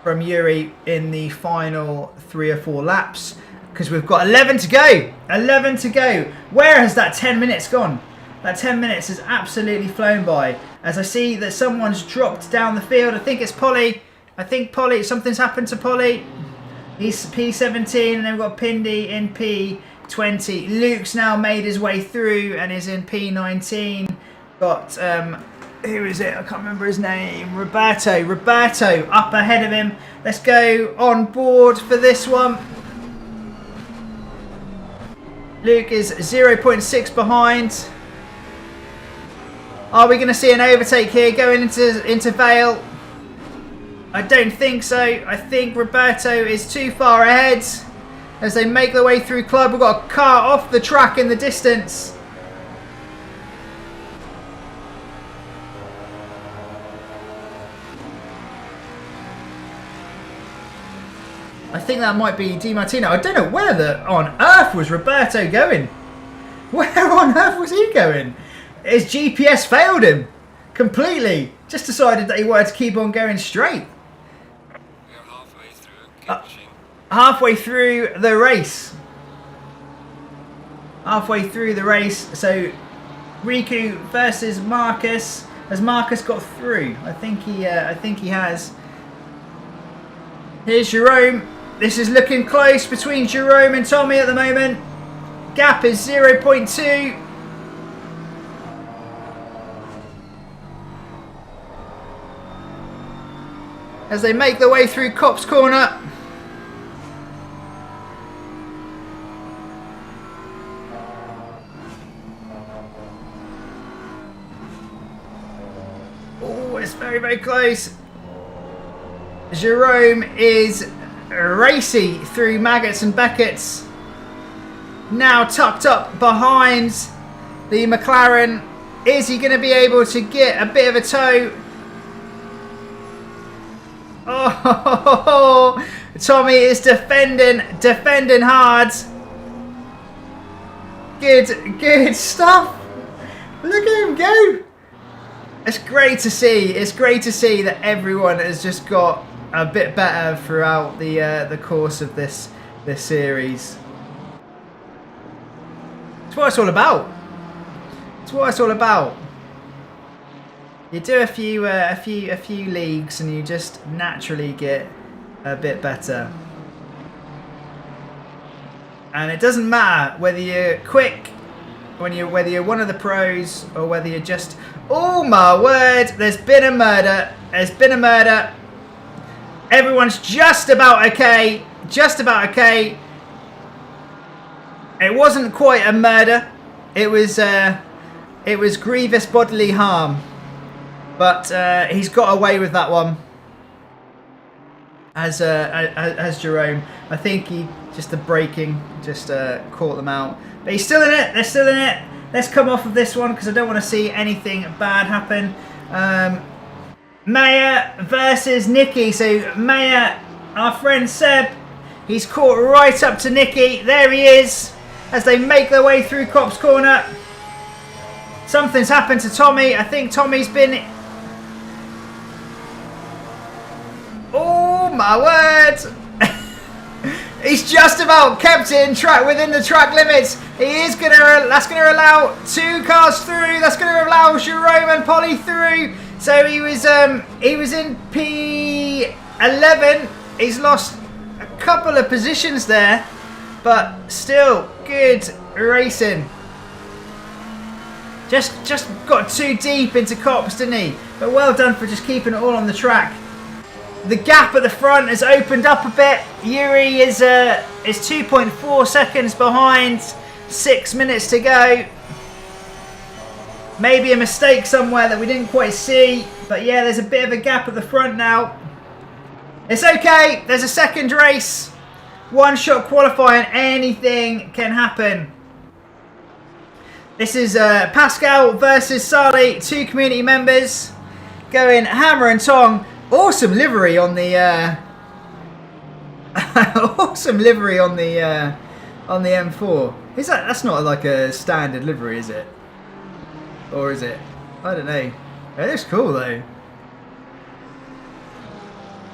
from Yuri in the final 3 or 4 laps, because we've got 11 to go. 11 to go. Where has that 10 minutes gone? That 10 minutes has absolutely flown by. As I see that someone's dropped down the field. I think it's Polly. I think Polly, something's happened to Polly. He's P17, and then we've got Pindy in P20. Luke's now made his way through and is in P19. Got, who is it? I can't remember his name. Roberto up ahead of him. Let's go on board for this one. Luke is 0.6 behind. Are we going to see an overtake here going into Vale? I don't think so. I think Roberto is too far ahead as they make their way through Club. We've got a car off the track in the distance. I think that might be Di Martino. I don't know where on earth was Roberto going. Where on earth was he going? His GPS failed him completely. Just decided that he wanted to keep on going straight. We're halfway through. Halfway through the race. Halfway through the race. So Riku versus Marcus. Has Marcus got through? I think he has. Here's Jerome. This is looking close between Jerome and Tommy at the moment. Gap is 0.2. As they make their way through Copse Corner. Oh, it's very, very close. Jerome is racy through Maggots and Beckett's. Now tucked up behind the McLaren. Is he going to be able to get a bit of a tow? Oh, Tommy is defending hard. Good stuff. Look at him go. It's great to see. It's great to see that everyone has just got a bit better throughout the course of this series. It's what it's all about. It's what it's all about. You do a few leagues and you just naturally get a bit better. And it doesn't matter whether you're quick, whether you're one of the pros, or whether you're just. Oh my word! There's been a murder. There's been a murder. Everyone's just about okay. Just about okay. It wasn't quite a murder. It was grievous bodily harm. But he's got away with that one. As Jerome. I think he just the braking just caught them out. But he's still in it. They're still in it. Let's come off of this one because I don't want to see anything bad happen. Maya versus Nicky. So Maya, our friend Seb, he's caught right up to Nicky. There he is as they make their way through Copse Corner. Something's happened to Tommy. I think Tommy's been. Oh my word! He's just about kept it in track within the track limits. That's gonna allow 2 cars through. That's gonna allow Jerome and Polly through. So he was in P11. He's lost a couple of positions there, but still good racing. Just got too deep into Copse, didn't he? But well done for just keeping it all on the track. The gap at the front has opened up a bit. Yuri is 2.4 seconds behind. 6 minutes to go. Maybe a mistake somewhere that we didn't quite see. But yeah, there's a bit of a gap at the front now. It's okay. There's a second race. One shot qualifying. Anything can happen. This is Pascal versus Sali. 2 community members going hammer and tong. Awesome livery on the awesome livery on the M4. Is that's not like a standard livery, is it? Or is it? I don't know. It looks cool though.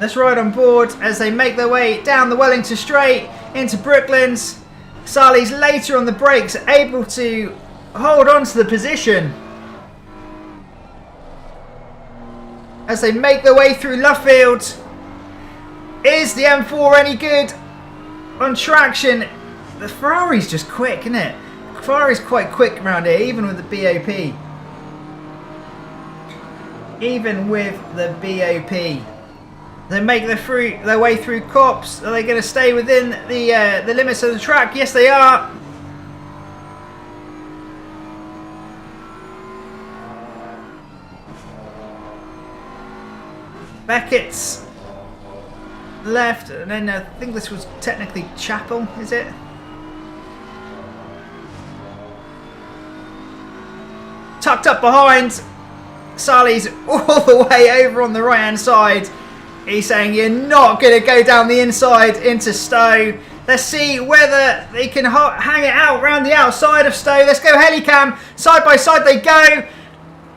Let's ride on board as they make their way down the Wellington Straight into Brooklands. Sally's later on the brakes, able to hold on to the position as they make their way through Luffield. Is the M4 any good on traction? The Ferrari's just quick, isn't it? Ferrari's quite quick around here, even with the BOP. Even with the BOP. They make their way through Cops. Are they going to stay within the limits of the track? Yes, they are. Beckett's left, and then I think this was technically Chapel, is it? Tucked up behind. Sally's all the way over on the right hand side. He's saying you're not going to go down the inside into Stowe. Let's see whether they can hang it out around the outside of Stowe. Let's go Helicam. Side by side they go.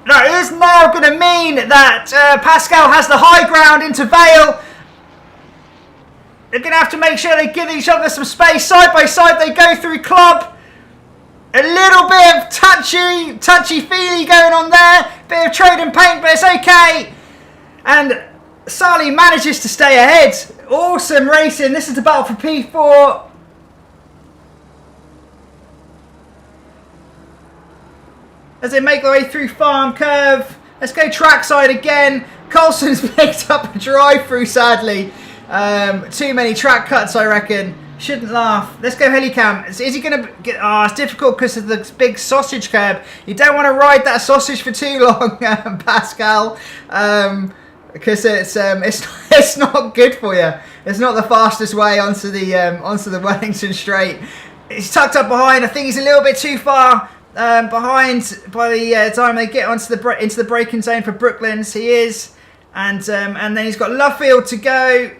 That is now going to mean that Pascal has the high ground into Vale. They're going to have to make sure they give each other some space. Side by side they go through Club. A little bit of touchy-feely going on there. Bit of trade and paint, but it's okay. And Sally manages to stay ahead. Awesome racing. This is the battle for P4. As they make their way through Farm Curve. Let's go trackside again. Coulson's picked up a drive-through, sadly. Too many track cuts, I reckon. Shouldn't laugh. Let's go Helicam. Is he going to get... Oh, it's difficult because of the big sausage curb. You don't want to ride that sausage for too long, Pascal. Because it's not good for you. It's not the fastest way onto the Wellington Straight. He's tucked up behind. I think he's a little bit too far behind by the time they get into the braking zone for Brooklands. He is, and then he's got Luffield to go.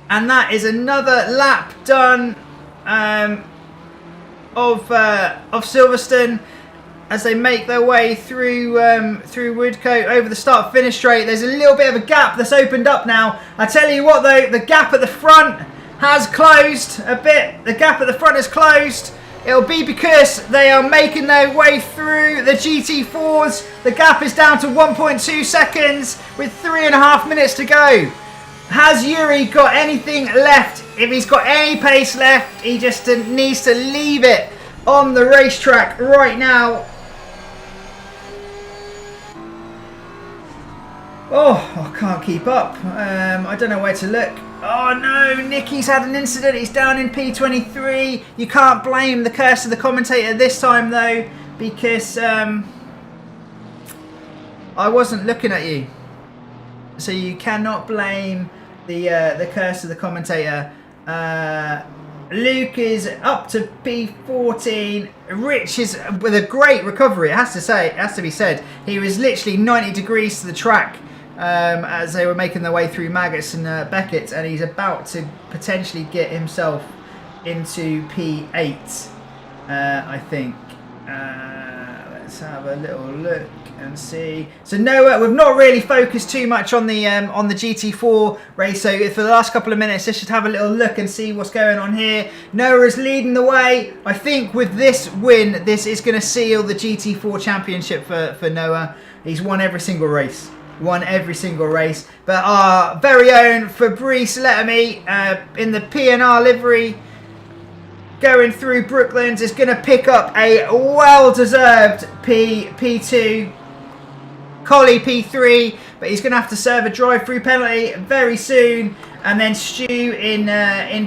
And that is another lap done of Silverstone as they make their way through Woodcote over the start-finish straight. There's a little bit of a gap that's opened up now. I tell you what though, the gap at the front has closed a bit. The gap at the front is closed. It'll be because they are making their way through the GT4s. The gap is down to 1.2 seconds with 3.5 minutes to go. Has Yuri got anything left? If he's got any pace left, he just needs to leave it on the racetrack right now. Oh, I can't keep up. I don't know where to look. Oh no, Nicky's had an incident. He's down in P23. You can't blame the curse of the commentator this time though, because I wasn't looking at you. So you cannot blame the curse of the commentator. Luke is up to P14. Rich is with a great recovery. It has to be said. He was literally 90 degrees to the track as they were making their way through Maggots and Beckett, and he's about to potentially get himself into P8. I think. Let's have a little look and see. So Noah, we've not really focused too much on the GT4 race. So for the last couple of minutes, let's just have a little look and see what's going on here. Noah is leading the way. I think with this win, this is going to seal the GT4 championship for Noah. He's won every single race. But our very own Fabrice Lettermy in the P&R livery, going through Brooklands, is going to pick up a well-deserved P2. Collie P3, but he's going to have to serve a drive-through penalty very soon, and then Stu in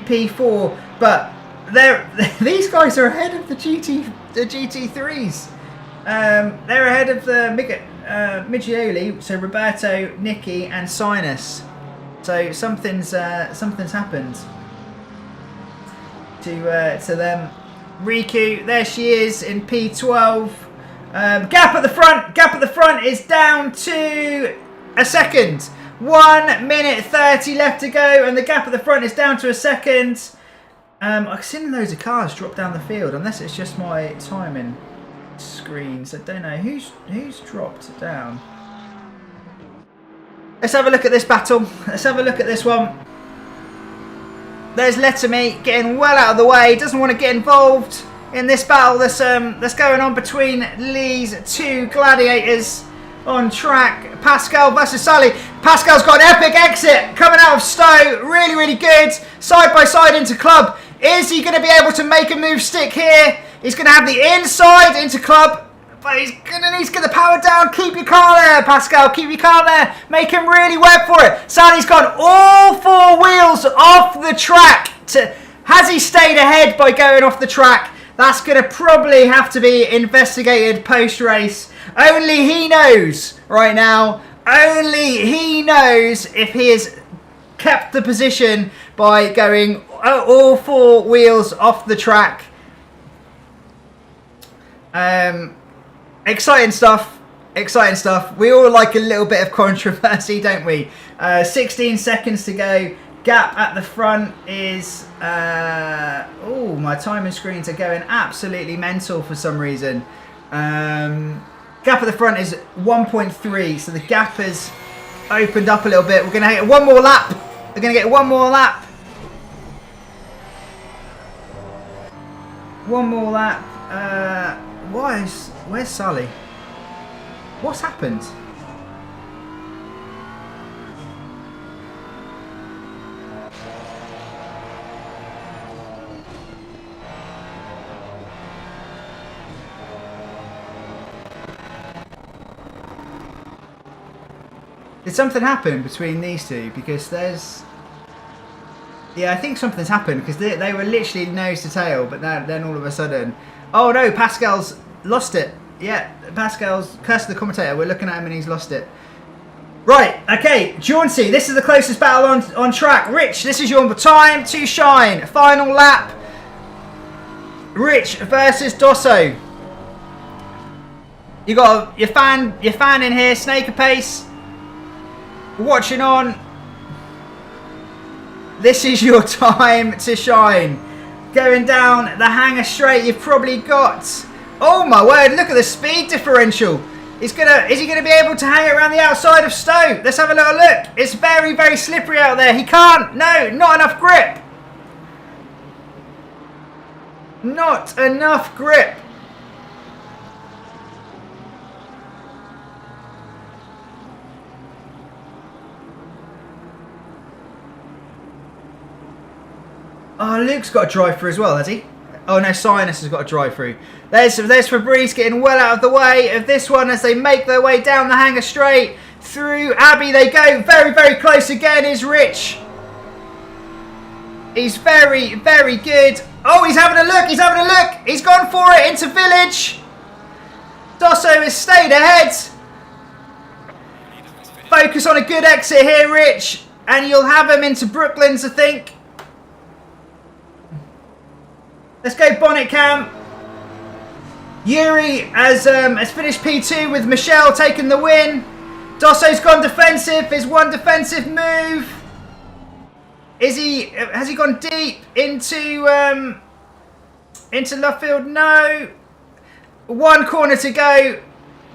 P4. But these guys are ahead of the GT3s. They're ahead of the Migioli, so Roberto, Nicky, and Sinus. So something's happened to them. Riku, there she is in P12. Gap at the front is down to a second. 1 minute 30 left to go, and the gap at the front is down to a second. I've seen loads of cars drop down the field, unless it's just my timing screen. So I don't know who's dropped down. Let's have a look at this battle. Let's have a look at this one. There's Letterme getting well out of the way. Doesn't want to get involved in this battle that's going on between these two gladiators on track. Pascal versus Sully. Pascal's got an epic exit coming out of Stowe. Really, really good. Side by side into Club. Is he going to be able to make a move stick here? He's going to have the inside into Club. But he's going to need to get the power down. Keep your car there, Pascal. Keep your car there. Make him really work for it. Sally's got all 4 wheels off the track. Has he stayed ahead by going off the track? That's going to probably have to be investigated post-race. Only he knows right now. Only he knows if he has kept the position by going all 4 wheels off the track. Exciting stuff. Exciting stuff. We all like a little bit of controversy, don't we? 16 seconds to go. Gap at the front is... oh, my timing screens are going absolutely mental for some reason. Gap at the front is 1.3, so the gap has opened up a little bit. We're going to get one more lap. We're going to get one more lap. One more lap. Where's Sully? What's happened? Did something happen between these two? Because there's... Yeah, I think something's happened because they were literally nose to tail, but then all of a sudden... Oh no, Pascal's lost it. Yeah, Pascal's cursed the commentator. We're looking at him and he's lost it. Right, okay, Jauncey, this is the closest battle on track. Rich, this is your time to shine. Final lap. Rich versus Dosso. You got your fan in here, Snaker Pace. Watching on. This is your time to shine. Going down the hanger straight, you've probably got... Oh my word, look at the speed differential. Is he gonna be able to hang it around the outside of Stowe? Let's have a little look. It's very, very slippery out there. He can't. No, not enough grip. Not enough grip. Oh, Luke's got a drive-through as well, has he? Oh no, Sinus has got a drive-through. There's Fabrice getting well out of the way of this one as they make their way down the hanger straight. Through Abbey they go. Very, very close again is Rich. He's very, very good. Oh, he's having a look. He's having a look. He's gone for it into Village. Dosso has stayed ahead. Focus on a good exit here, Rich. And you'll have him into Brooklands, I think. Let's go Bonnet Cam. Yuri has finished P2 with Michelle taking the win. Dosso's gone defensive. His one defensive move. Has he gone deep into left field? No. One corner to go.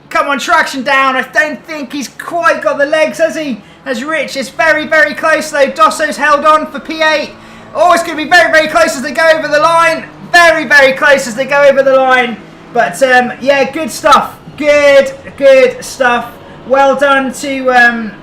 Come on, traction down. I don't think he's quite got the legs, has he? As Rich is very, very close though. Dosso's held on for P8. Oh, it's going to be very, very close as they go over the line. Very, very close as they go over the line. But yeah, good stuff. Good stuff. Well done to right.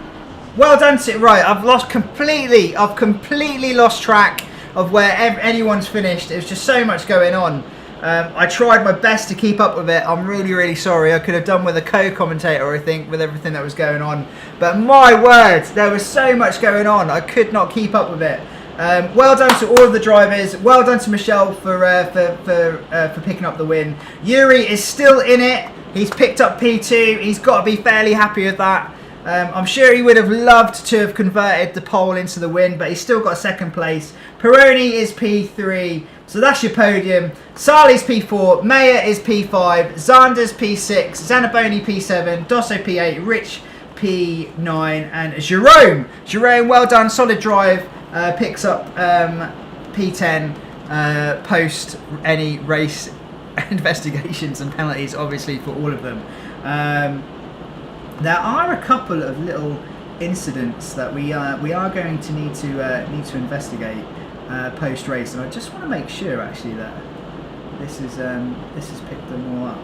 I've completely lost track of where anyone's finished. There's just so much going on. I tried my best to keep up with it. I'm really, really sorry. I could have done with a co-commentator, I think, with everything that was going on. But my word, there was so much going on. I could not keep up with it. Well done to all of the drivers. Well done to Michelle for picking up the win. Yuri is still in it. He's picked up P2. He's got to be fairly happy with that. I'm sure he would have loved to have converted the pole into the win, but he's still got second place. Peroni is P3, so that's your podium. Sali's P4, Mayer is P5, Zander's P6, Zanaboni P7, Dosso P8, Rich P9, and Jerome. Jerome, well done, solid drive. Picks up P10 post any race investigations and penalties, obviously, for all of them. There are a couple of little incidents that we are going to need to investigate post race, and I just want to make sure actually that this has picked them all up.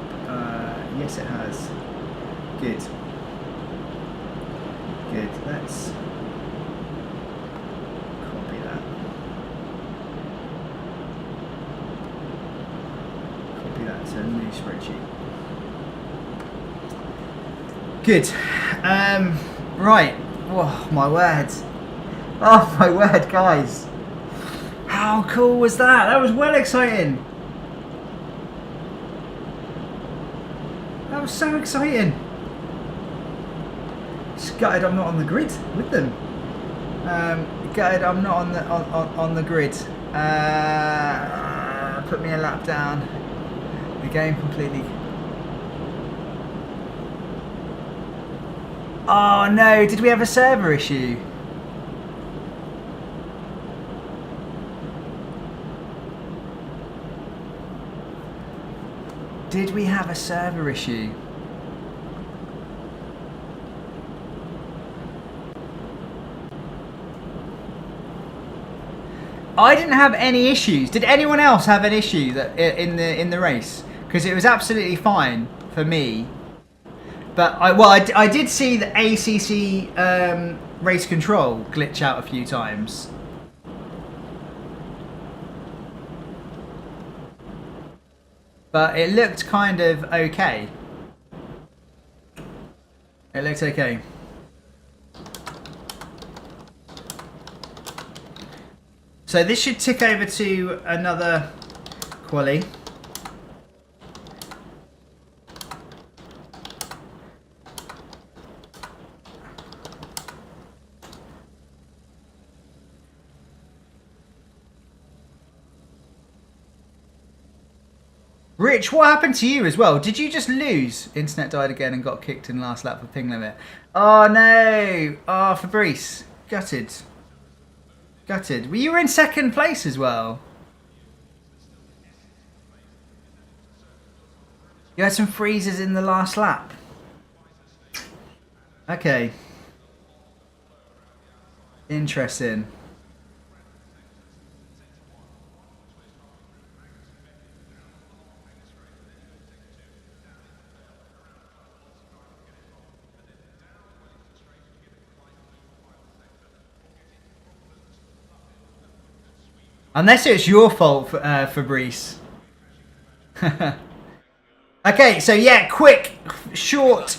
Yes, it has. Good. Good. Let's copy that. Copy that to a new spreadsheet. Good. Right. Oh my word. Oh my word, guys. How cool was that? That was well exciting. That was so exciting. Just gutted I'm not on the grid with them. Gutted I'm not on the grid. Put me a lap down. The game completely. Oh no! Did we have a server issue? Did we have a server issue? I didn't have any issues. Did anyone else have an issue that in the race? Because it was absolutely fine for me. But I did see the ACC race control glitch out a few times. But it looked kind of okay. It looked okay. So this should tick over to another quali. Rich, what happened to you as well? Did you just lose? Internet died again and got kicked in last lap for ping limit. Oh no! Oh, Fabrice. Gutted. Gutted. Well, you were in second place as well. You had some freezes in the last lap. Okay. Interesting. Unless it's your fault, Fabrice. Okay, so yeah, quick, short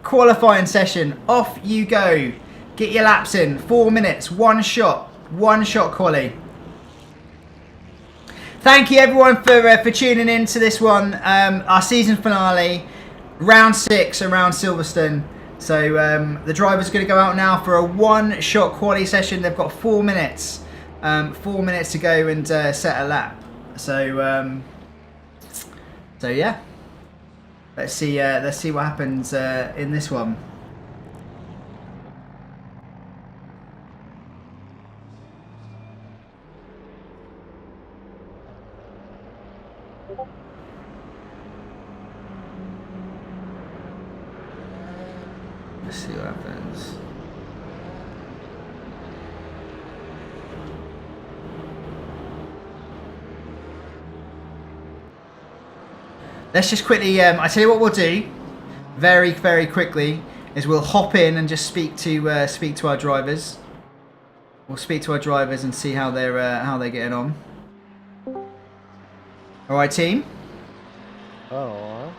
qualifying session. Off you go. Get your laps in. 4 minutes. One shot quali. Thank you everyone for tuning in to this one. Our season finale, round 6 around Silverstone. So the driver's going to go out now for a one-shot quali session. They've got 4 minutes. 4 minutes to go and set a lap. So yeah, let's see what happens in this one. Let's see what happens. Let's just quickly, I tell you what we'll do, very, very quickly, is we'll hop in and just speak to our drivers. We'll speak to our drivers and see how they're getting on. All right, team. Oh.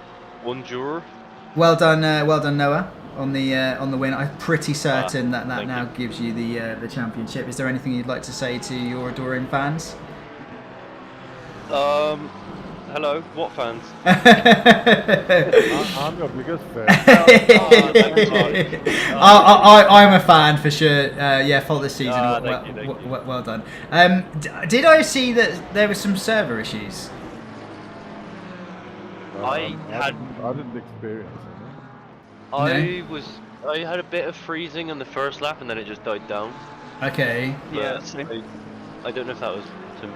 Bonjour. Well done, Noah, on the win. I'm pretty certain that now gives you the championship. Is there anything you'd like to say to your adoring fans? Hello, what fans? I'm your biggest fan. I'm a fan for sure. Yeah, for this season. Thank you. Well done. Did I see that there were some server issues? I didn't experience it. I had a bit of freezing on the first lap and then it just died down. Okay. Yeah, I don't know if that was to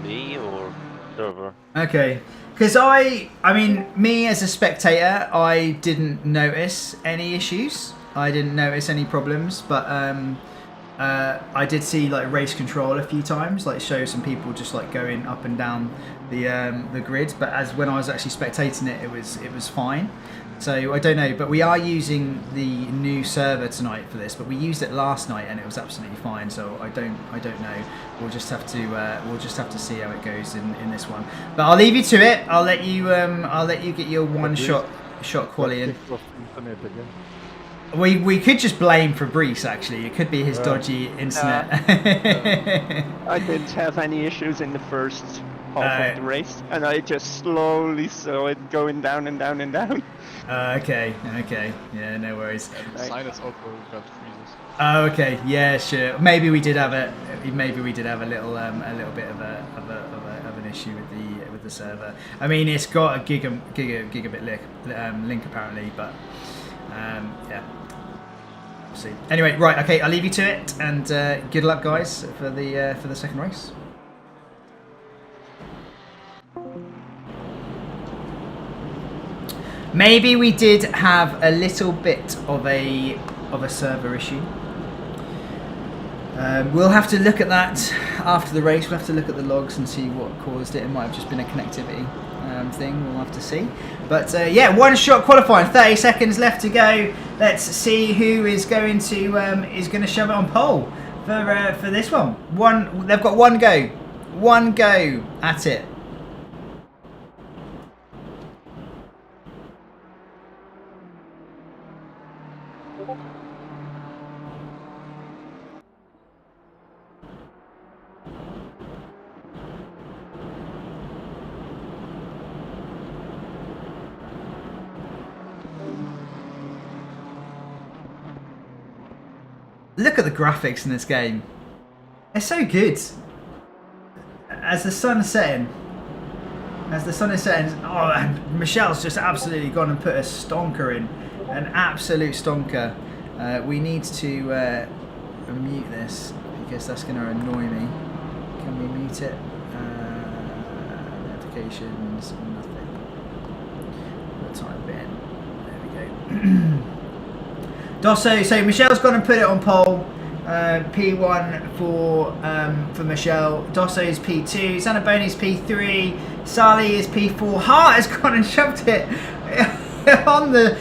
me or server. Okay. Because I mean, me as a spectator, I didn't notice any issues. I didn't notice any problems, but I did see like race control a few times, like show some people just like going up and down the grid. But as when I was actually spectating it, it was fine. So I don't know, but we are using the new server tonight for this. But we used it last night and it was absolutely fine. So I don't know. We'll just have to see how it goes in this one. But I'll leave you to it. I'll let you get your one shot quali in. We could just blame Fabrice, actually. It could be his dodgy internet. I didn't have any issues in the first half of the race, and I just slowly saw it going down and down and down. Okay. Yeah, no worries. Silence also got freezes. Oh, okay. Yeah, sure. Maybe we did have a little bit of an issue with the server. I mean, it's got a gigabit link apparently, but yeah. We'll see. Anyway, right. Okay, I'll leave you to it, and good luck, guys, for the second race. Maybe we did have a little bit of a server issue. We'll have to look at that after the race. We'll have to look at the logs and see what caused it. It might have just been a connectivity thing. We'll have to see. But yeah, one shot qualifying. 30 seconds left to go. Let's see who is going to shove it on pole for this one. They've got one go at it. Look at the graphics in this game. They're so good. As the sun is setting, oh, and Michelle's just absolutely gone and put a stonker in. An absolute stonker. We need to mute this because that's going to annoy me. Can we mute it? Notifications, nothing. We'll type it in. There we go. Dosso, so Michelle's gone and put it on pole. P1 for Michelle. Dosso is P2. Zanaboni is P3. Sali is P4. Hart has gone and shoved it on the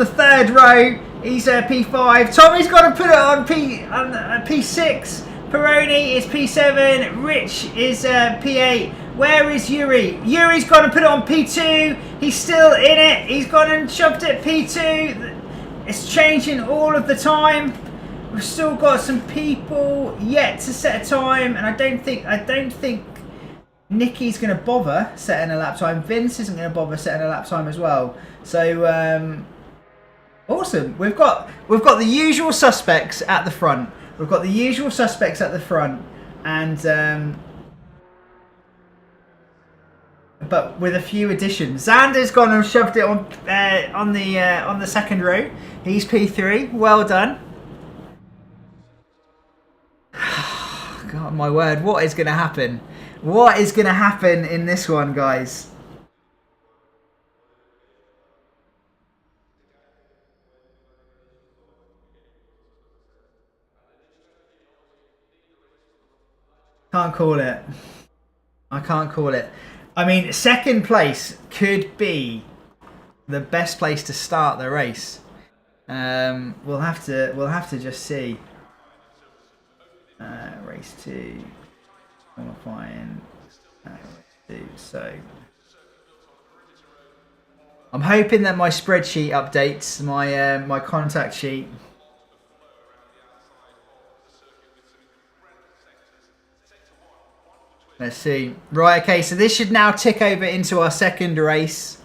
third row. He's P5. Tommy's gone and put it on P6. Peroni is P7. Rich is P8. Where is Yuri? Yuri's gone and put it on P2. He's still in it. He's gone and shoved it P2. It's changing all of the time. We've still got some people yet to set a time, and I don't think Nikki's going to bother setting a lap time. Vince isn't going to bother setting a lap time as well. So awesome. We've got the usual suspects at the front. And but with a few additions. Xander's gone and shoved it on the second row. He's P3. Well done. God, my word! What is going to happen? What is going to happen in this one, guys? Can't call it. I can't call it. I mean, second place could be the best place to start the race. We'll have to just see. Race 2, qualifying. So I'm hoping that my spreadsheet updates my contact sheet. Let's see. Right, okay, so this should now tick over into our second race.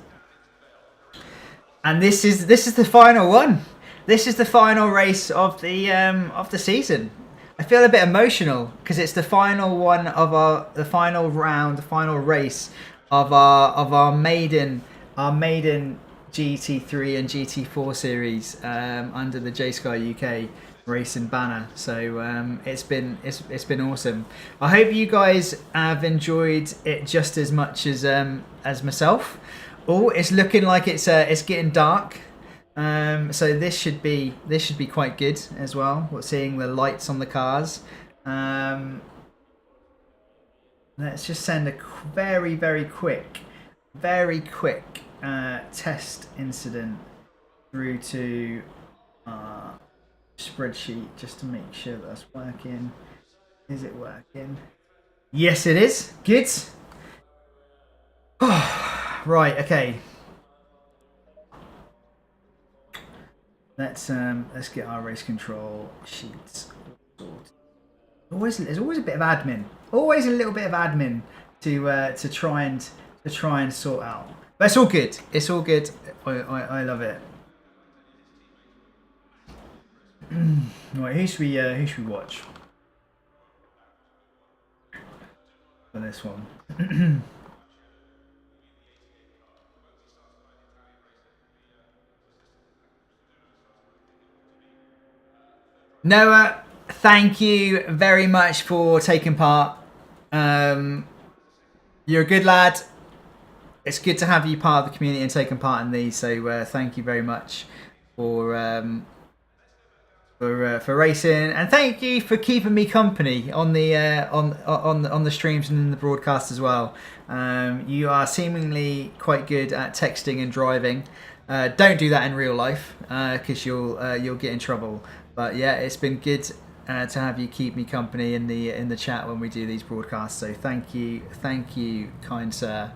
And this is the final one. This is the final race of the season. I feel a bit emotional because it's the final one of the final round, the final race of our maiden GT3 and GT4 series under the Jsky-uk racing banner. So it's been awesome. I hope you guys have enjoyed it just as much as myself. Oh, it's looking like it's getting dark. So this should be quite good as well. We're seeing the lights on the cars. Let's just send a very quick test incident through to our spreadsheet just to make sure that's working. Is it working? Yes, it is. Good. Right. Okay. Let's get our race control sheets sorted. There's always a bit of admin. Always a little bit of admin to try and sort out. But it's all good. It's all good. I love it. Right, who should we watch for this one? Noah, thank you very much for taking part. You're a good lad. It's good to have you part of the community and taking part in these. So thank you very much for racing, and thank you for keeping me company on the on the streams and in the broadcast as well. You are seemingly quite good at texting and driving. Don't do that in real life because you'll get in trouble. But yeah, it's been good to have you keep me company in the chat when we do these broadcasts. So thank you, kind sir,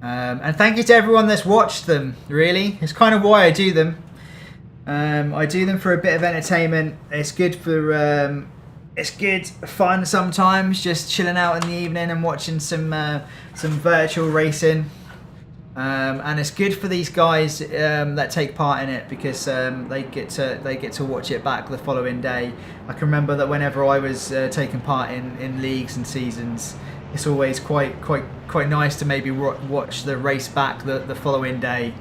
and thank you to everyone that's watched them. Really, it's kind of why I do them. I do them for a bit of entertainment. It's good for it's good fun sometimes, just chilling out in the evening and watching some virtual racing. And it's good for these guys that take part in it because they get to watch it back the following day. I can remember that whenever I was taking part in leagues and seasons, it's always quite nice to maybe watch the race back the following day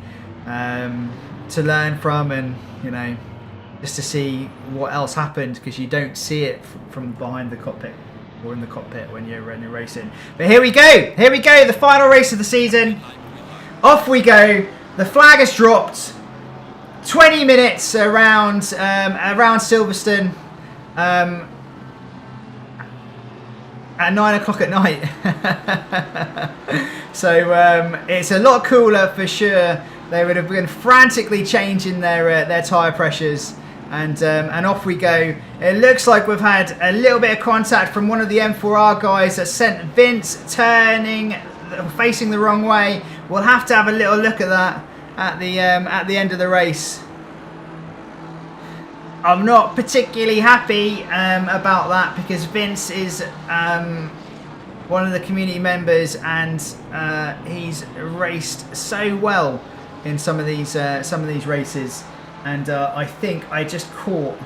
to learn from, and just to see what else happened, because you don't see it from behind the cockpit or in the cockpit when you're racing. But here we go, the final race of the season. Off we go. The flag has dropped. 20 minutes around Silverstone at 9 o'clock at night. So it's a lot cooler for sure. They would have been frantically changing their tyre pressures, and off we go. It looks like we've had a little bit of contact from one of the M4R guys that sent Vince facing the wrong way. We'll have to have a little look at that at the end of the race. I'm not particularly happy about that because Vince is one of the community members, and he's raced so well in some of these races, and I think I just caught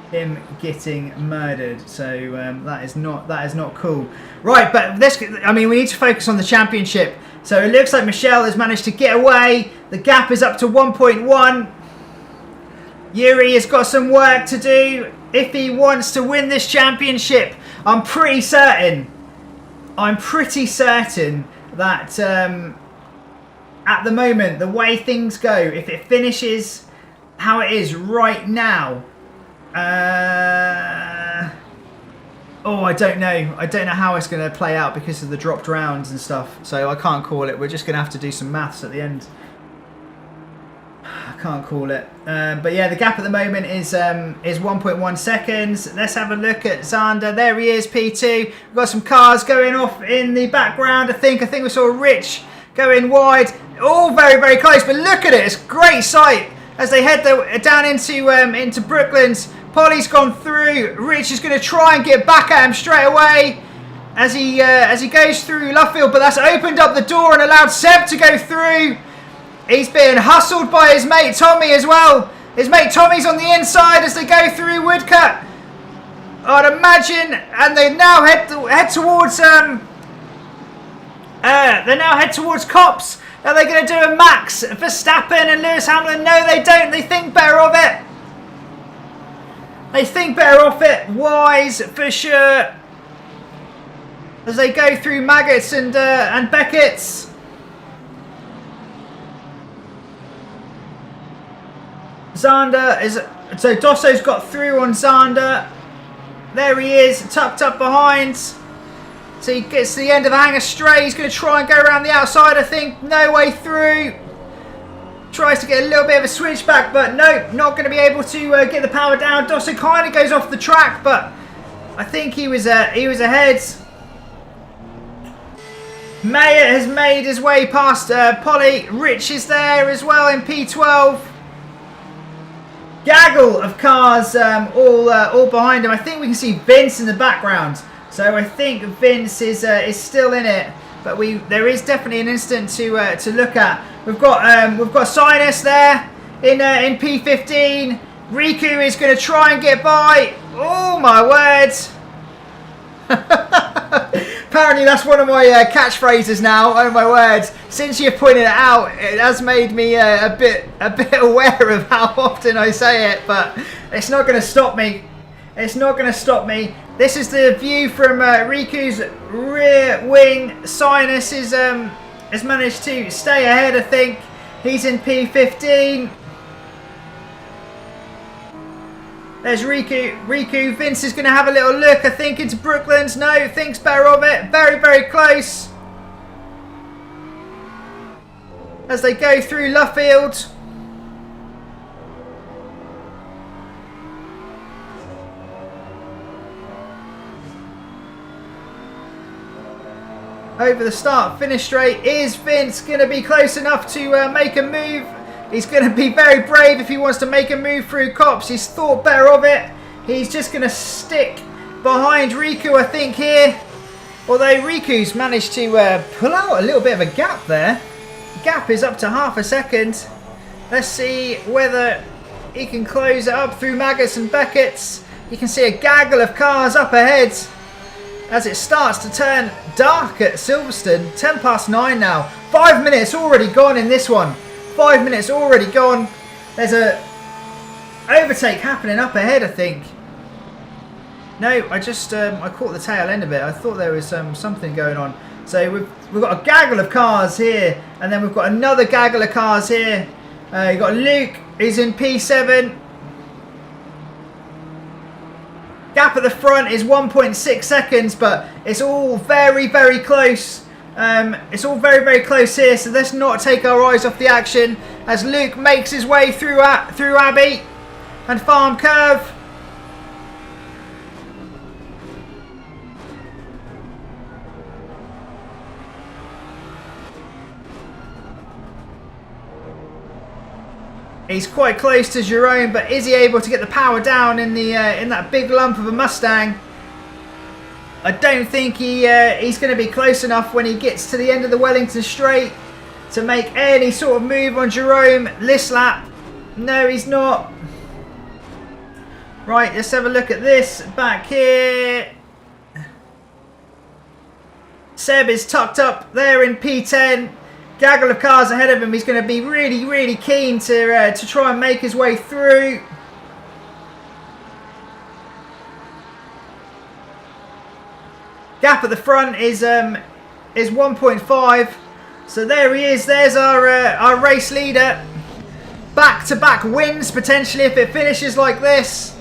him getting murdered. So that is not cool. Right, but we need to focus on the championship. So it looks like Michelle has managed to get away. The gap is up to 1.1. Yuri has got some work to do if he wants to win this championship. I'm pretty certain that at the moment, the way things go, if it finishes how it is right now, I don't know. I don't know how it's going to play out because of the dropped rounds and stuff. So I can't call it. We're just going to have to do some maths at the end. I can't call it. But yeah, the gap at the moment is 1.1 seconds. Let's have a look at Xander. There he is, P2. We've got some cars going off in the background. I think we saw Rich going wide. All very, very close. But look at it. It's a great sight as they head down into Brooklands. Polly's gone through. Rich is going to try and get back at him straight away as he goes through Luffield, but that's opened up the door and allowed Seb to go through. He's being hustled by his mate Tommy as well. His mate Tommy's on the inside as they go through Woodcut, I'd imagine, and they now head towards Cops. Are they going to do a Max Verstappen and Lewis Hamilton? No, they don't. They think better of it. They think better off it. Wise for sure. As they go through Maggots and Beckett's. Zander is... So Dosso's got through on Zander. There he is, tucked up behind. So he gets to the end of the hangar straight. He's going to try and go around the outside, I think. No way through. Tries to get a little bit of a switchback, but no, not going to be able to get the power down. Dosso kind of goes off the track, but I think he was ahead. Mayer has made his way past Polly. Rich is there as well in P12. Gaggle of cars all behind him. I think we can see Vince in the background. So I think Vince is still in it, but there is definitely an incident to look at. We've got Sinus there in P15. Riku is going to try and get by. Oh my word! Apparently that's one of my catchphrases now. Oh my word! Since you've pointed it out, it has made me a bit aware of how often I say it, but it's not going to stop me. It's not going to stop me. This is the view from Riku's rear wing. Sinus has managed to stay ahead, I think. He's in P15. There's Riku. Riku, Vince is going to have a little look, I think, into Brooklands. No, thinks better of it. Very, very close. As they go through Luffield. Over the start finish straight. Is Vince going to be close enough to make a move? He's going to be very brave if he wants to make a move through Cops. He's thought better of it. He's just going to stick behind Riku, I think, here. Although Riku's managed to pull out a little bit of a gap there. The gap is up to half a second. Let's see whether he can close it up through Maggots and Beckett's. You can see a gaggle of cars up ahead as it starts to turn dark at Silverstone. 10 past 9 now. 5 minutes already gone in this one. 5 minutes already gone. There's a overtake happening up ahead, I think. No, I caught the tail end of it. I thought there was something going on. So we've got a gaggle of cars here, and then we've got another gaggle of cars here. You've got Luke, who's in P7. Gap at the front is 1.6 seconds, but it's all very, very close. It's all very, very close here, so let's not take our eyes off the action as Luke makes his way through Abbey and Farm Curve. He's quite close to Jerome, but is he able to get the power down in that big lump of a Mustang? I don't think he's going to be close enough when he gets to the end of the Wellington Straight to make any sort of move on Jerome this lap. No, he's not. Right, let's have a look at this back here. Seb is tucked up there in P10. Gaggle of cars ahead of him. He's going to be really, really keen to try and make his way through. Gap at the front is 1.5. So there he is. There's our race leader. Back-to-back wins potentially if it finishes like this.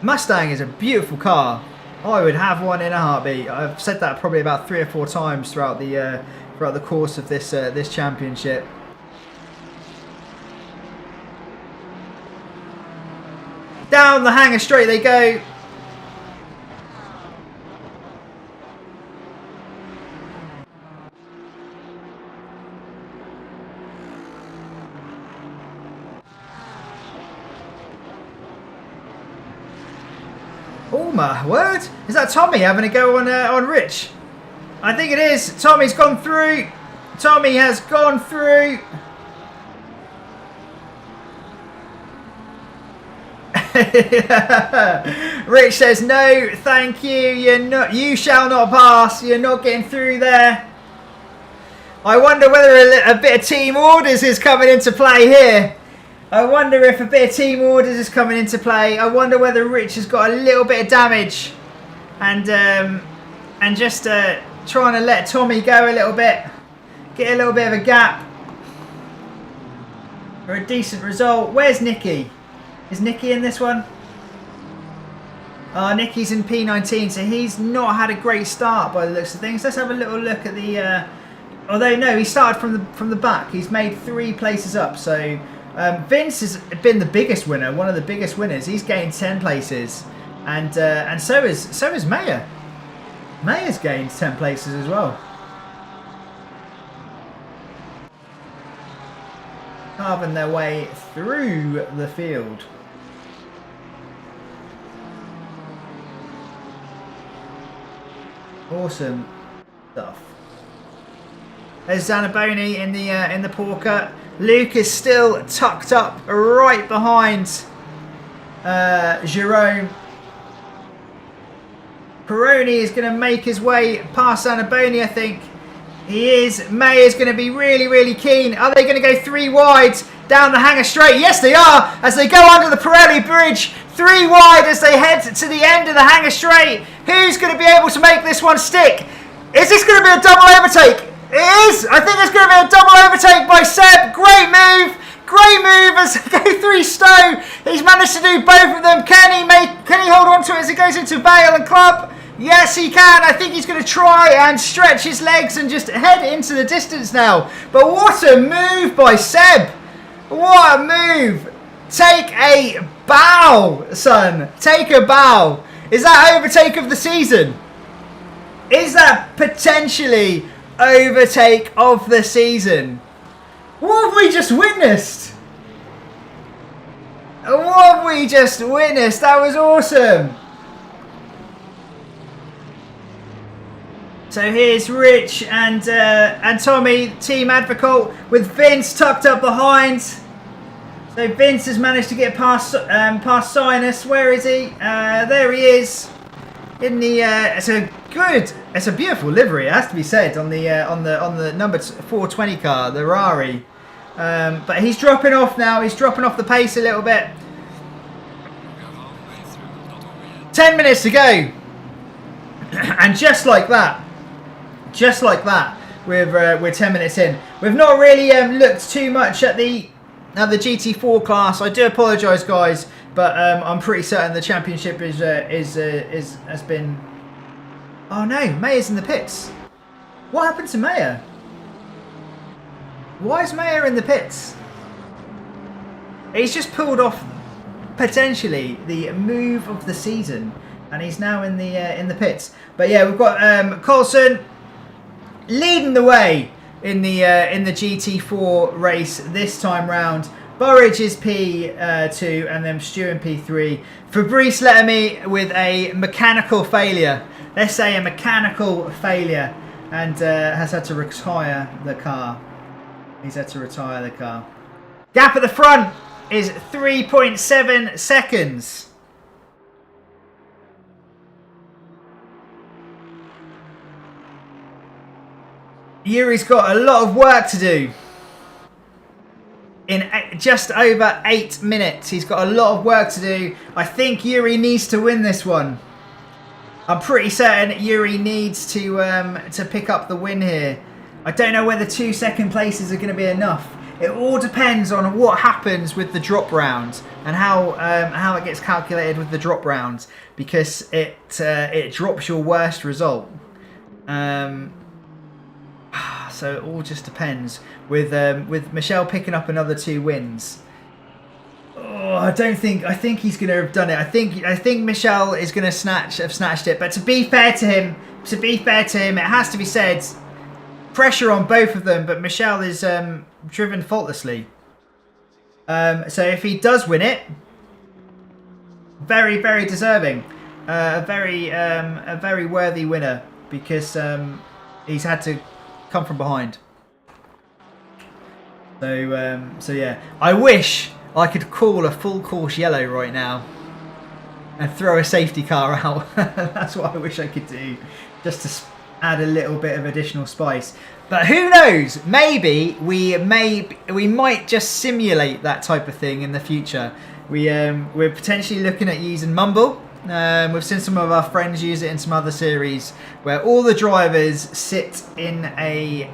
Mustang is a beautiful car. I would have one in a heartbeat. I've said that probably about 3 or 4 times throughout the course of this this championship. Down the hangar straight they go. Oh my word! Is that Tommy having a go on Rich? I think it is. Tommy's gone through. Tommy has gone through. Rich says no, thank you. You shall not pass. You're not getting through there. I wonder whether a bit of team orders is coming into play here. I wonder if a bit of team orders is coming into play. I wonder whether Rich has got a little bit of damage. and just trying to let Tommy go a little bit, get a little bit of a gap for a decent result. Where's Nicky? Is Nicky in this one? Nicky's in P19, so he's not had a great start by the looks of things. Let's have a little look at the. Although no, he started from the back. He's made 3 places up. So Vince has been the biggest winner, one of the biggest winners. He's gained 10 places, and so is Mayer. Mayer's gained 10 places as well. Carving their way through the field. Awesome stuff. There's Zanaboni in the Porker. Luke is still tucked up right behind Jerome. Peroni is going to make his way past Zanaboni, I think. He is. Mayer's going to be really, really keen. Are they going to go 3 wide down the hanger straight? Yes, they are. As they go under the Pirelli bridge. 3 wide as they head to the end of the hanger straight. Who's going to be able to make this one stick? Is this going to be a double overtake? It is. I think it's going to be a double overtake by Seb. Great move. Great move as they go 3 Stowe. He's managed to do both of them. Can he hold on to it as he goes into Vale and Club? Yes, he can. I think he's going to try and stretch his legs and just head into the distance now. But what a move by Seb. What a move. Take a bow, son. Take a bow. Is that overtake of the season? Is that potentially overtake of the season? What have we just witnessed? What have we just witnessed? That was awesome. So here's Rich and Tommy, Team Advocate, with Vince tucked up behind. So Vince has managed to get past Sinus. Where is he? There he is. In the it's a beautiful livery, it has to be said, on the number 420 car, the Rari. But he's dropping off now. He's dropping off the pace a little bit. 10 minutes to go, and just like that, we're 10 minutes in. We've not really looked too much at the GT4 class. I do apologise, guys, but I'm pretty certain the championship has been. Oh no, Mayer's in the pits. What happened to Mayer? Why is Mayer in the pits? He's just pulled off potentially the move of the season, and he's now in the pits. But yeah, we've got Coulson leading the way in the GT4 race this time round. Burridge is P2 and then Stu in P3. Fabrice Lettermy with a mechanical failure. Let's say a mechanical failure, and has had to retire the car. He's had to retire the car. Gap at the front is 3.7 seconds. Yuri's got a lot of work to do. In just over 8 minutes, he's got a lot of work to do. I think Yuri needs to win this one. I'm pretty certain Yuri needs to pick up the win here. I don't know whether 2 second places are going to be enough. It all depends on what happens with the drop round and how it gets calculated with the drop rounds, because it drops your worst result. So it all just depends. With Michelle picking up another 2 wins. Oh, I think he's going to have done it. I think Michelle is going to have snatched it. But to be fair to him, it has to be said, pressure on both of them. But Michelle is driven faultlessly. So if he does win it, very, very deserving, a very worthy winner, because he's had to come from behind. So yeah, I wish I could call a full course yellow right now and throw a safety car out. That's what I wish I could do, just to add a little bit of additional spice. But who knows? Maybe we might just simulate that type of thing in the future. We're potentially looking at using Mumble We've seen some of our friends use it in some other series where all the drivers sit in a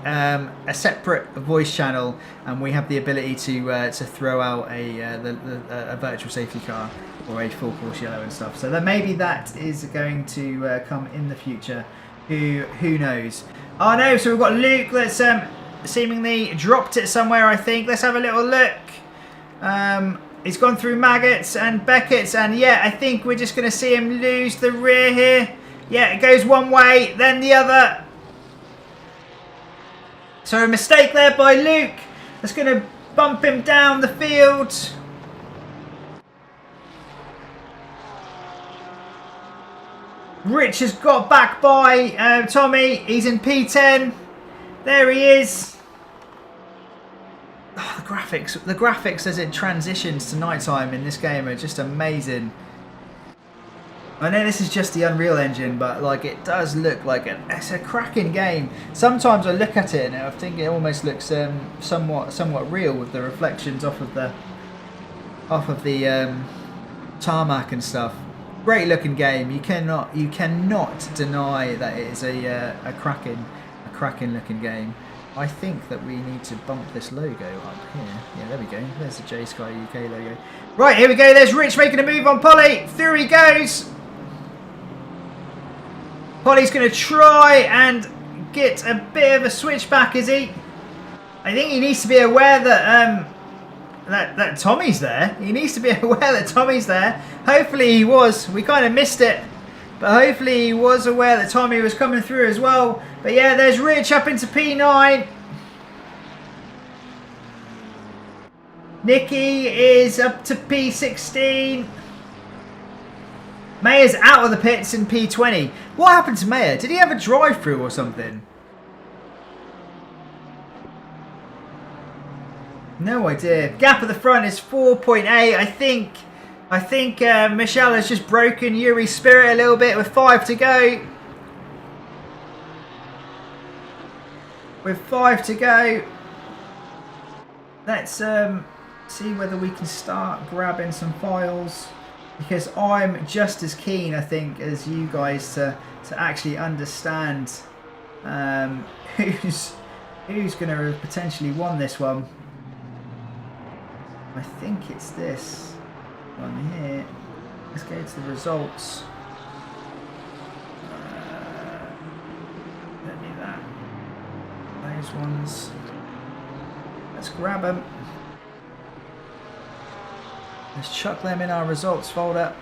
separate voice channel, and we have the ability to throw out a virtual safety car or a full course yellow and stuff. So then maybe that is going to come in the future. Who knows? Oh no! So we've got Luke that's seemingly dropped it somewhere. I think. Let's have a little look. He's gone through Maggots and Beckett's, and yeah, I think we're just going to see him lose the rear here. Yeah, it goes one way, then the other. So a mistake there by Luke. That's going to bump him down the field. Rich has got back by Tommy. He's in P10. There he is. Oh, the graphics as it transitions to nighttime in this game are just amazing. I know this is just the Unreal Engine, but like it does look like it's a cracking game. Sometimes I look at it and I think it almost looks somewhat real with the reflections off of the tarmac and stuff. Great looking game. You cannot deny that it is a cracking looking game. I think that we need to bump this logo up here. Yeah, there we go. There's the Jsky-uk logo. Right, here we go. There's Rich making a move on Polly. Through he goes. Polly's going to try and get a bit of a switchback, is he? I think he needs to be aware that that Tommy's there. He needs to be aware that Tommy's there. Hopefully he was. We kind of missed it. But hopefully he was aware that Tommy was coming through as well. But yeah, there's Rich up into P9. Nicky is up to P16. Mayer's out of the pits in P20. What happened to Mayer? Did he have a drive-through or something? No idea. Gap at the front is 4.8. I think Michelle has just broken Yuri's spirit a little bit with 5 to go. With 5 to go. Let's see whether we can start grabbing some files. Because I'm just as keen, I think, as you guys to actually understand who's going to have potentially won this one. I think it's this one here. Let's go to the results. Don't need that. Those ones. Let's grab them. Let's chuck them in our results folder.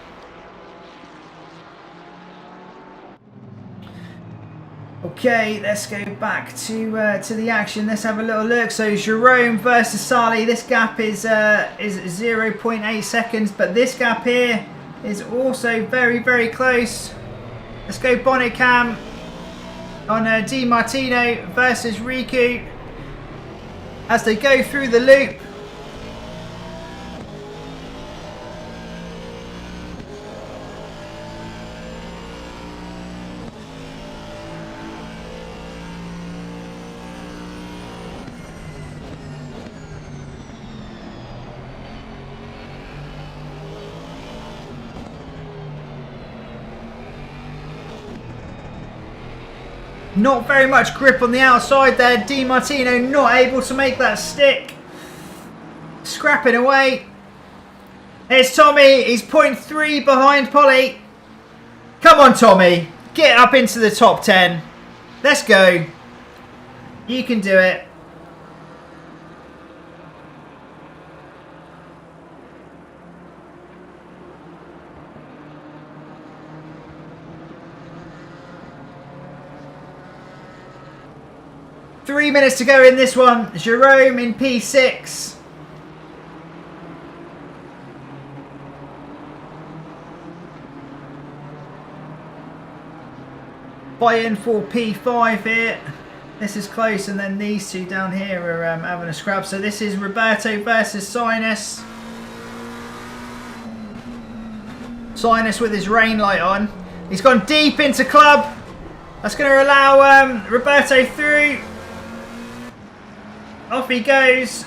Okay, let's go back to the action. Let's have a little look. So Jerome versus Sali. This gap is 0.8 seconds, but this gap here is also very, very close. Let's go Bonnet Cam on Di Martino versus Riku as they go through the loop. Not very much grip on the outside there. Di Martino not able to make that stick. Scrapping away. Here's Tommy. He's 0.3 behind Polly. Come on, Tommy. Get up into the top 10. Let's go. You can do it. Three minutes to go in this one. Jerome in P6. Buy-in for P5 here. This is close, and then these two down here are having a scrap. So this is Roberto versus Sinus. Sinus with his rain light on. He's gone deep into club. That's going to allow Roberto through. Off he goes.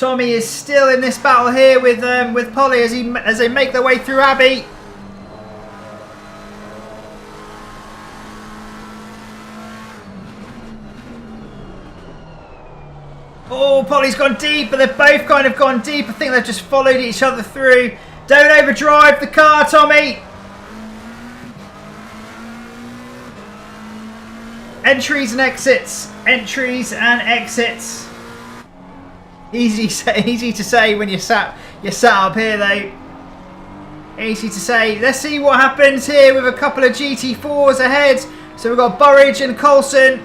Tommy is still in this battle here with Polly as they make their way through Abbey. Oh, Polly's gone deep, but they've both kind of gone deep. I think they've just followed each other through. Don't overdrive the car, Tommy. Entries and exits. Entries and exits. Easy to say when you're sat up here, though. Easy to say. Let's see what happens here with a couple of GT4s ahead. So we've got Burridge and Coulson.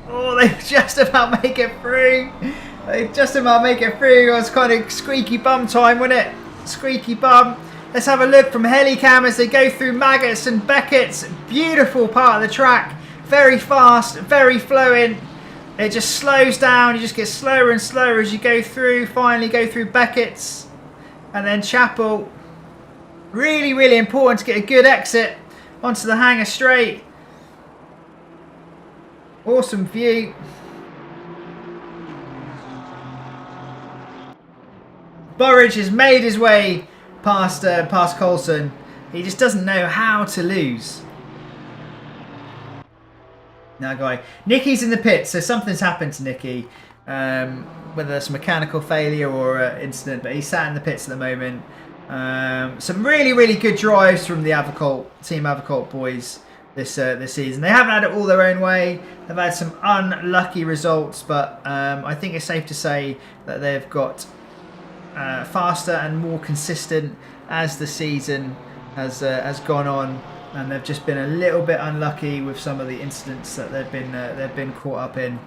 Oh, they just about make it through. They just about make it through. It was kind of squeaky bum time, wasn't it? Squeaky bum. Let's have a look from Helicam as they go through Maggots and Beckett's. Beautiful part of the track. Very fast, very flowing. It just slows down. You just get slower and slower as you go through. Finally go through Beckett's. And then Chapel. Really, really important to get a good exit onto the Hangar Straight. Awesome view. Burridge has made his way past Coulson. He just doesn't know how to lose. Now, guy, Nicky's in the pits, so something's happened to Nicky. Whether that's mechanical failure or incident, but he's sat in the pits at the moment. Some really, really good drives from the Team Avocult boys this season. They haven't had it all their own way. They've had some unlucky results, but I think it's safe to say that they've got faster and more consistent as the season has gone on, and they've just been a little bit unlucky with some of the incidents that they've been caught up in.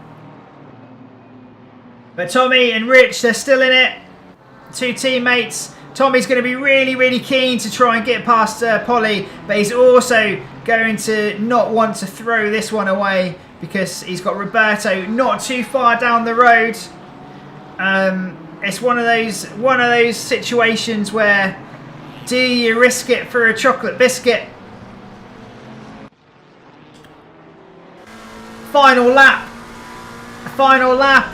But Tommy and Rich, they're still in it. Two teammates. Tommy's going to be really, really keen to try and get past Polly, but he's also going to not want to throw this one away because he's got Roberto not too far down the road. It's one of those situations where, do you risk it for a chocolate biscuit? Final lap. Final lap.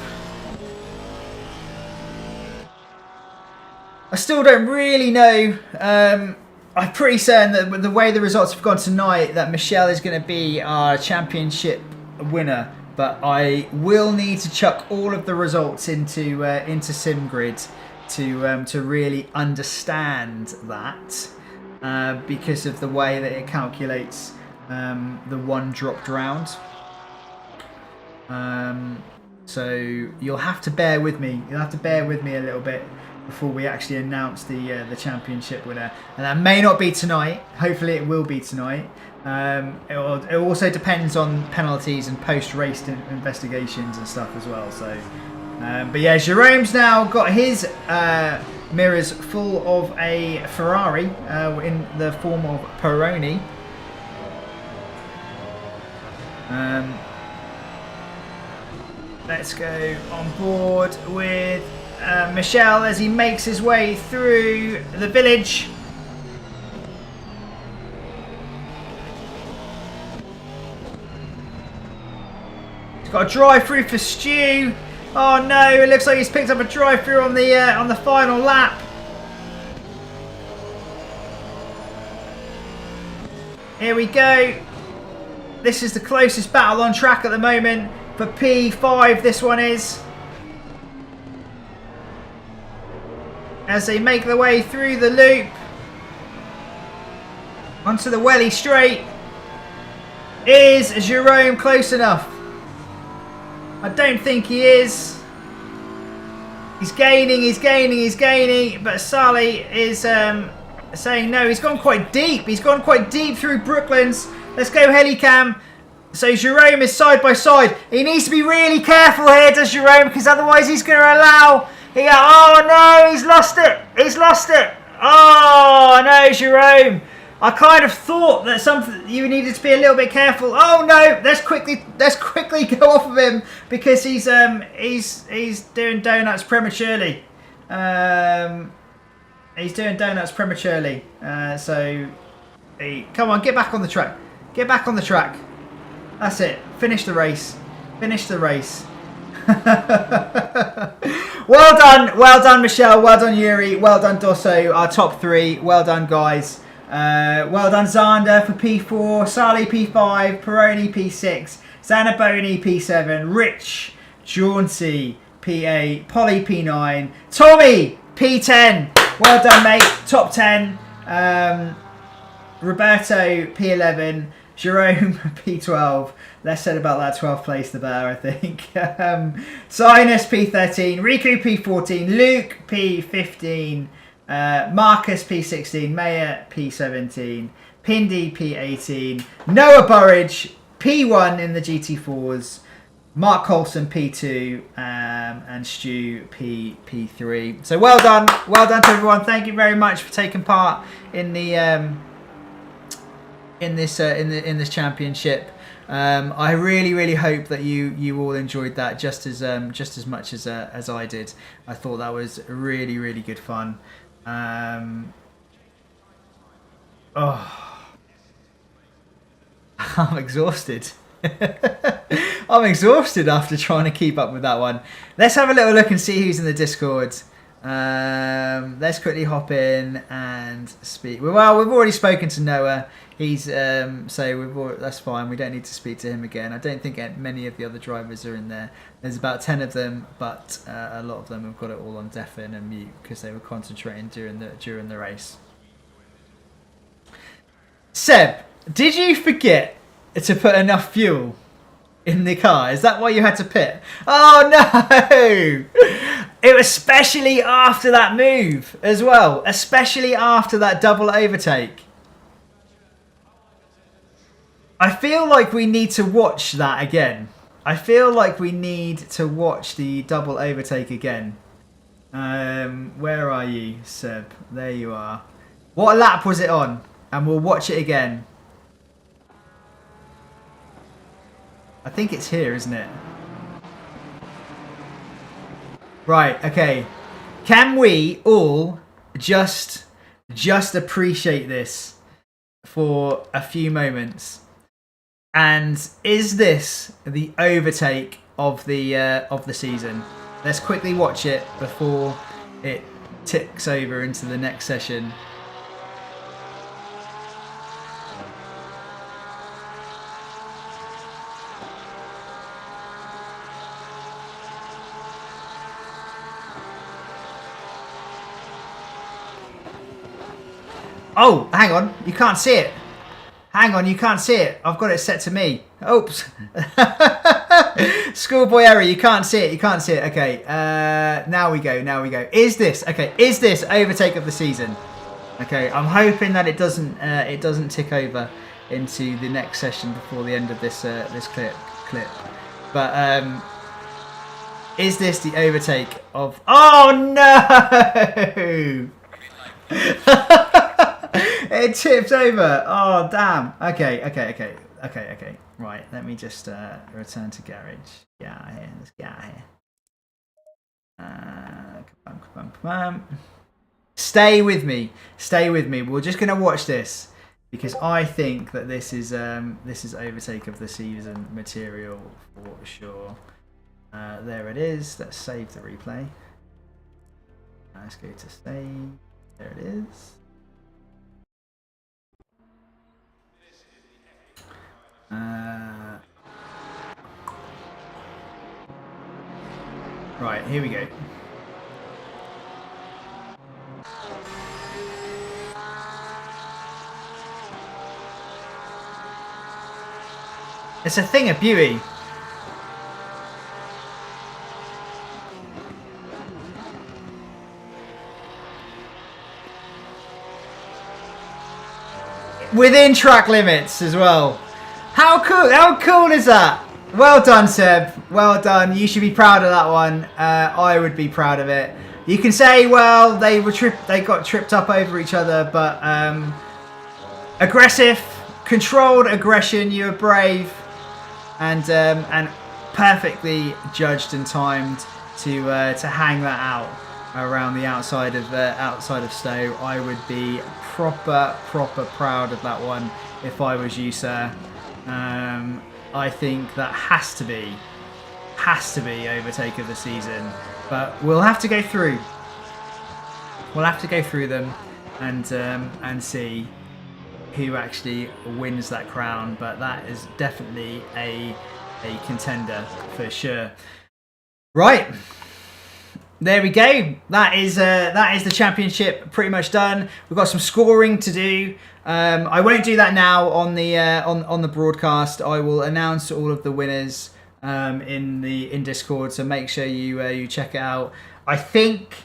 I still don't really know. I'm pretty certain that with the way the results have gone tonight, that Michelle is going to be our championship winner. But I will need to chuck all of the results into SimGrid to really understand that, because of the way that it calculates the one dropped round. So you'll have to bear with me. You'll have to bear with me a little bit before we actually announce the championship winner, and that may not be tonight. Hopefully it will be tonight. It also depends on penalties and post-race investigations and stuff as well. So, but yeah, Jerome's now got his mirrors full of a Ferrari in the form of Peroni. Let's go on board with Michelle as he makes his way through the village. He's got a drive-through for Stu. Oh no! It looks like he's picked up a drive-through on the final lap. Here we go. This is the closest battle on track at the moment for P5. This one is. As they make their way through the loop onto the Welly Straight. Is Jerome close enough? I don't think he is. He's gaining, but Sally is saying no. He's gone quite deep. He's gone quite deep through Brooklands. Let's go Helicam. So Jerome is side by side. He needs to be really careful here, does Jerome, because otherwise he's going to allow... Oh no, he's lost it. He's lost it. Oh no, Jerome. I kind of thought that you needed to be a little bit careful. Oh no, let's quickly go off of him because he's doing donuts prematurely. He's doing donuts prematurely. Come on, get back on the track. Get back on the track. That's it. Finish the race. Finish the race. Well done, Michelle. Well done, Yuri. Well done, Dosso. Our top 3. Well done, guys. Well done, Zander for P4, Sali P5, Peroni P6, Zanaboni P7, Rich, Jauncey P8, Polly P9, Tommy P10. Well done, mate. Top 10. Roberto P11, Jerome P12. Less said about that 12th place, the better, I think. Sinus P13, Riku P14, Luke P15, Marcus P16, Maya P17, Pindy P18, Noah Burridge P1 in the GT4s, Mark Colson P2, and Stu P3. So well done to everyone. Thank you very much for taking part in the in this championship. I really hope that you all enjoyed that just as much as I did. I thought that was really good fun. I'm exhausted. I'm exhausted after trying to keep up with that one. Let's have a little look and see who's in the Discord. Let's quickly hop in and speak. Well, we've already spoken to Noah. He's that's fine. We don't need to speak to him again. I don't think many of the other drivers are in there. There's about 10 of them, but a lot of them have got it all on deafen and mute because they were concentrating during the race. Seb, did you forget to put enough fuel in the car? Is that why you had to pit? Oh no! It was especially after that move as well, especially after that double overtake. I feel like we need to watch that again. I feel like we need to watch the double overtake again. Where are you, Seb? There you are. What lap was it on? And we'll watch it again. I think it's here, isn't it? Right, okay. Can we all just appreciate this for a few moments? And is this the overtake of the season? Let's quickly watch it before it ticks over into the next session. Oh, hang on, you can't see it. Hang on, you can't see it. I've got it set to me. Oops. Schoolboy error, you can't see it, Okay, now we go. Is this overtake of the season? Okay, I'm hoping that it doesn't tick over into the next session before the end of this clip. But is this the overtake of... Oh no! It tipped over. Oh damn. Okay. Right. Let me just return to garage. Get out of here. Let's get out of here. Stay with me. We're just gonna watch this because I think that this is overtake of the season material for sure. There it is. Let's save the replay. Let's go to save. There it is. Right, here we go. It's a thing of beauty. Within track limits as well. How cool is that? Well done, Seb. Well done. You should be proud of that one. I would be proud of it. You can say, well, they got tripped up over each other, but aggressive, controlled aggression. You were brave, and perfectly judged and timed to hang that out. around the outside of Stowe. I would be proper proud of that one if I was you, sir. I think that has to be overtake of the season, but we'll have to go through. We'll have to go through them and see who actually wins that crown. But that is definitely a contender for sure. Right, there we go. That is the championship pretty much done. We've got some scoring to do. I won't do that now on the broadcast. I will announce all of the winners in Discord, so make sure you check it out. I think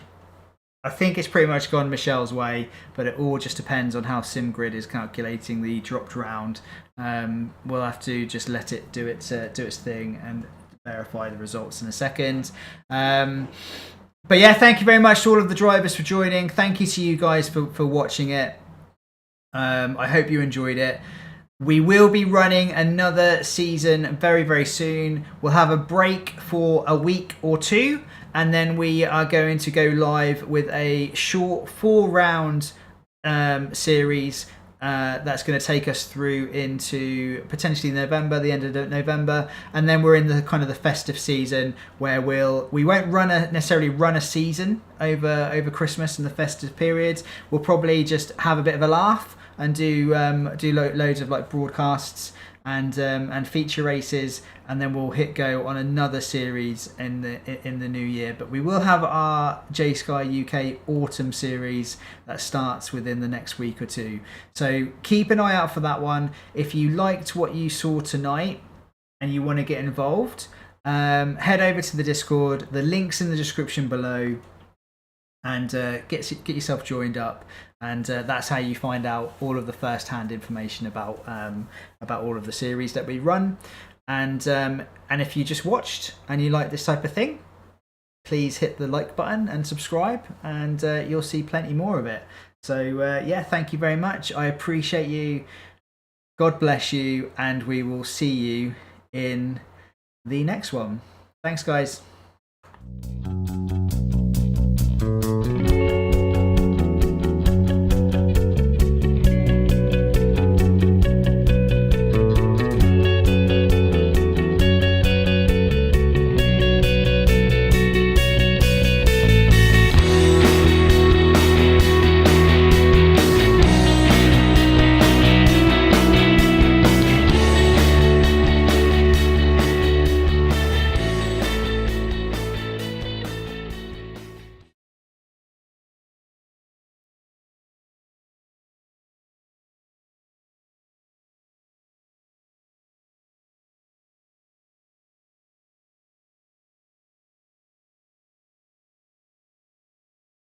it's pretty much gone Michelle's way, but it all just depends on how SimGrid is calculating the dropped round. We'll have to just let it do its thing and verify the results in a second. But yeah, thank you very much to all of the drivers for joining. Thank you to you guys for watching it. I hope you enjoyed it. We will be running another season very, very soon. We'll have a break for a week or two, and then we are going to go live with a short 4-round series that's going to take us through into potentially November, the end of November, and then we're in the kind of the festive season where we won't necessarily run a season over Christmas and the festive periods. We'll probably just have a bit of a laugh and do loads of like broadcasts and feature races, and then we'll hit go on another series in the new year. But we will have our Jsky-uk autumn series that starts within the next week or two. So keep an eye out for that one. If you liked what you saw tonight and you want to get involved, head over to the Discord. The link's in the description below, and get yourself joined up. And that's how you find out all of the first-hand information about all of the series that we run. And if you just watched and you like this type of thing, please hit the like button and subscribe, and you'll see plenty more of it. So yeah, thank you very much. I appreciate you. God bless you, and we will see you in the next one. Thanks, guys.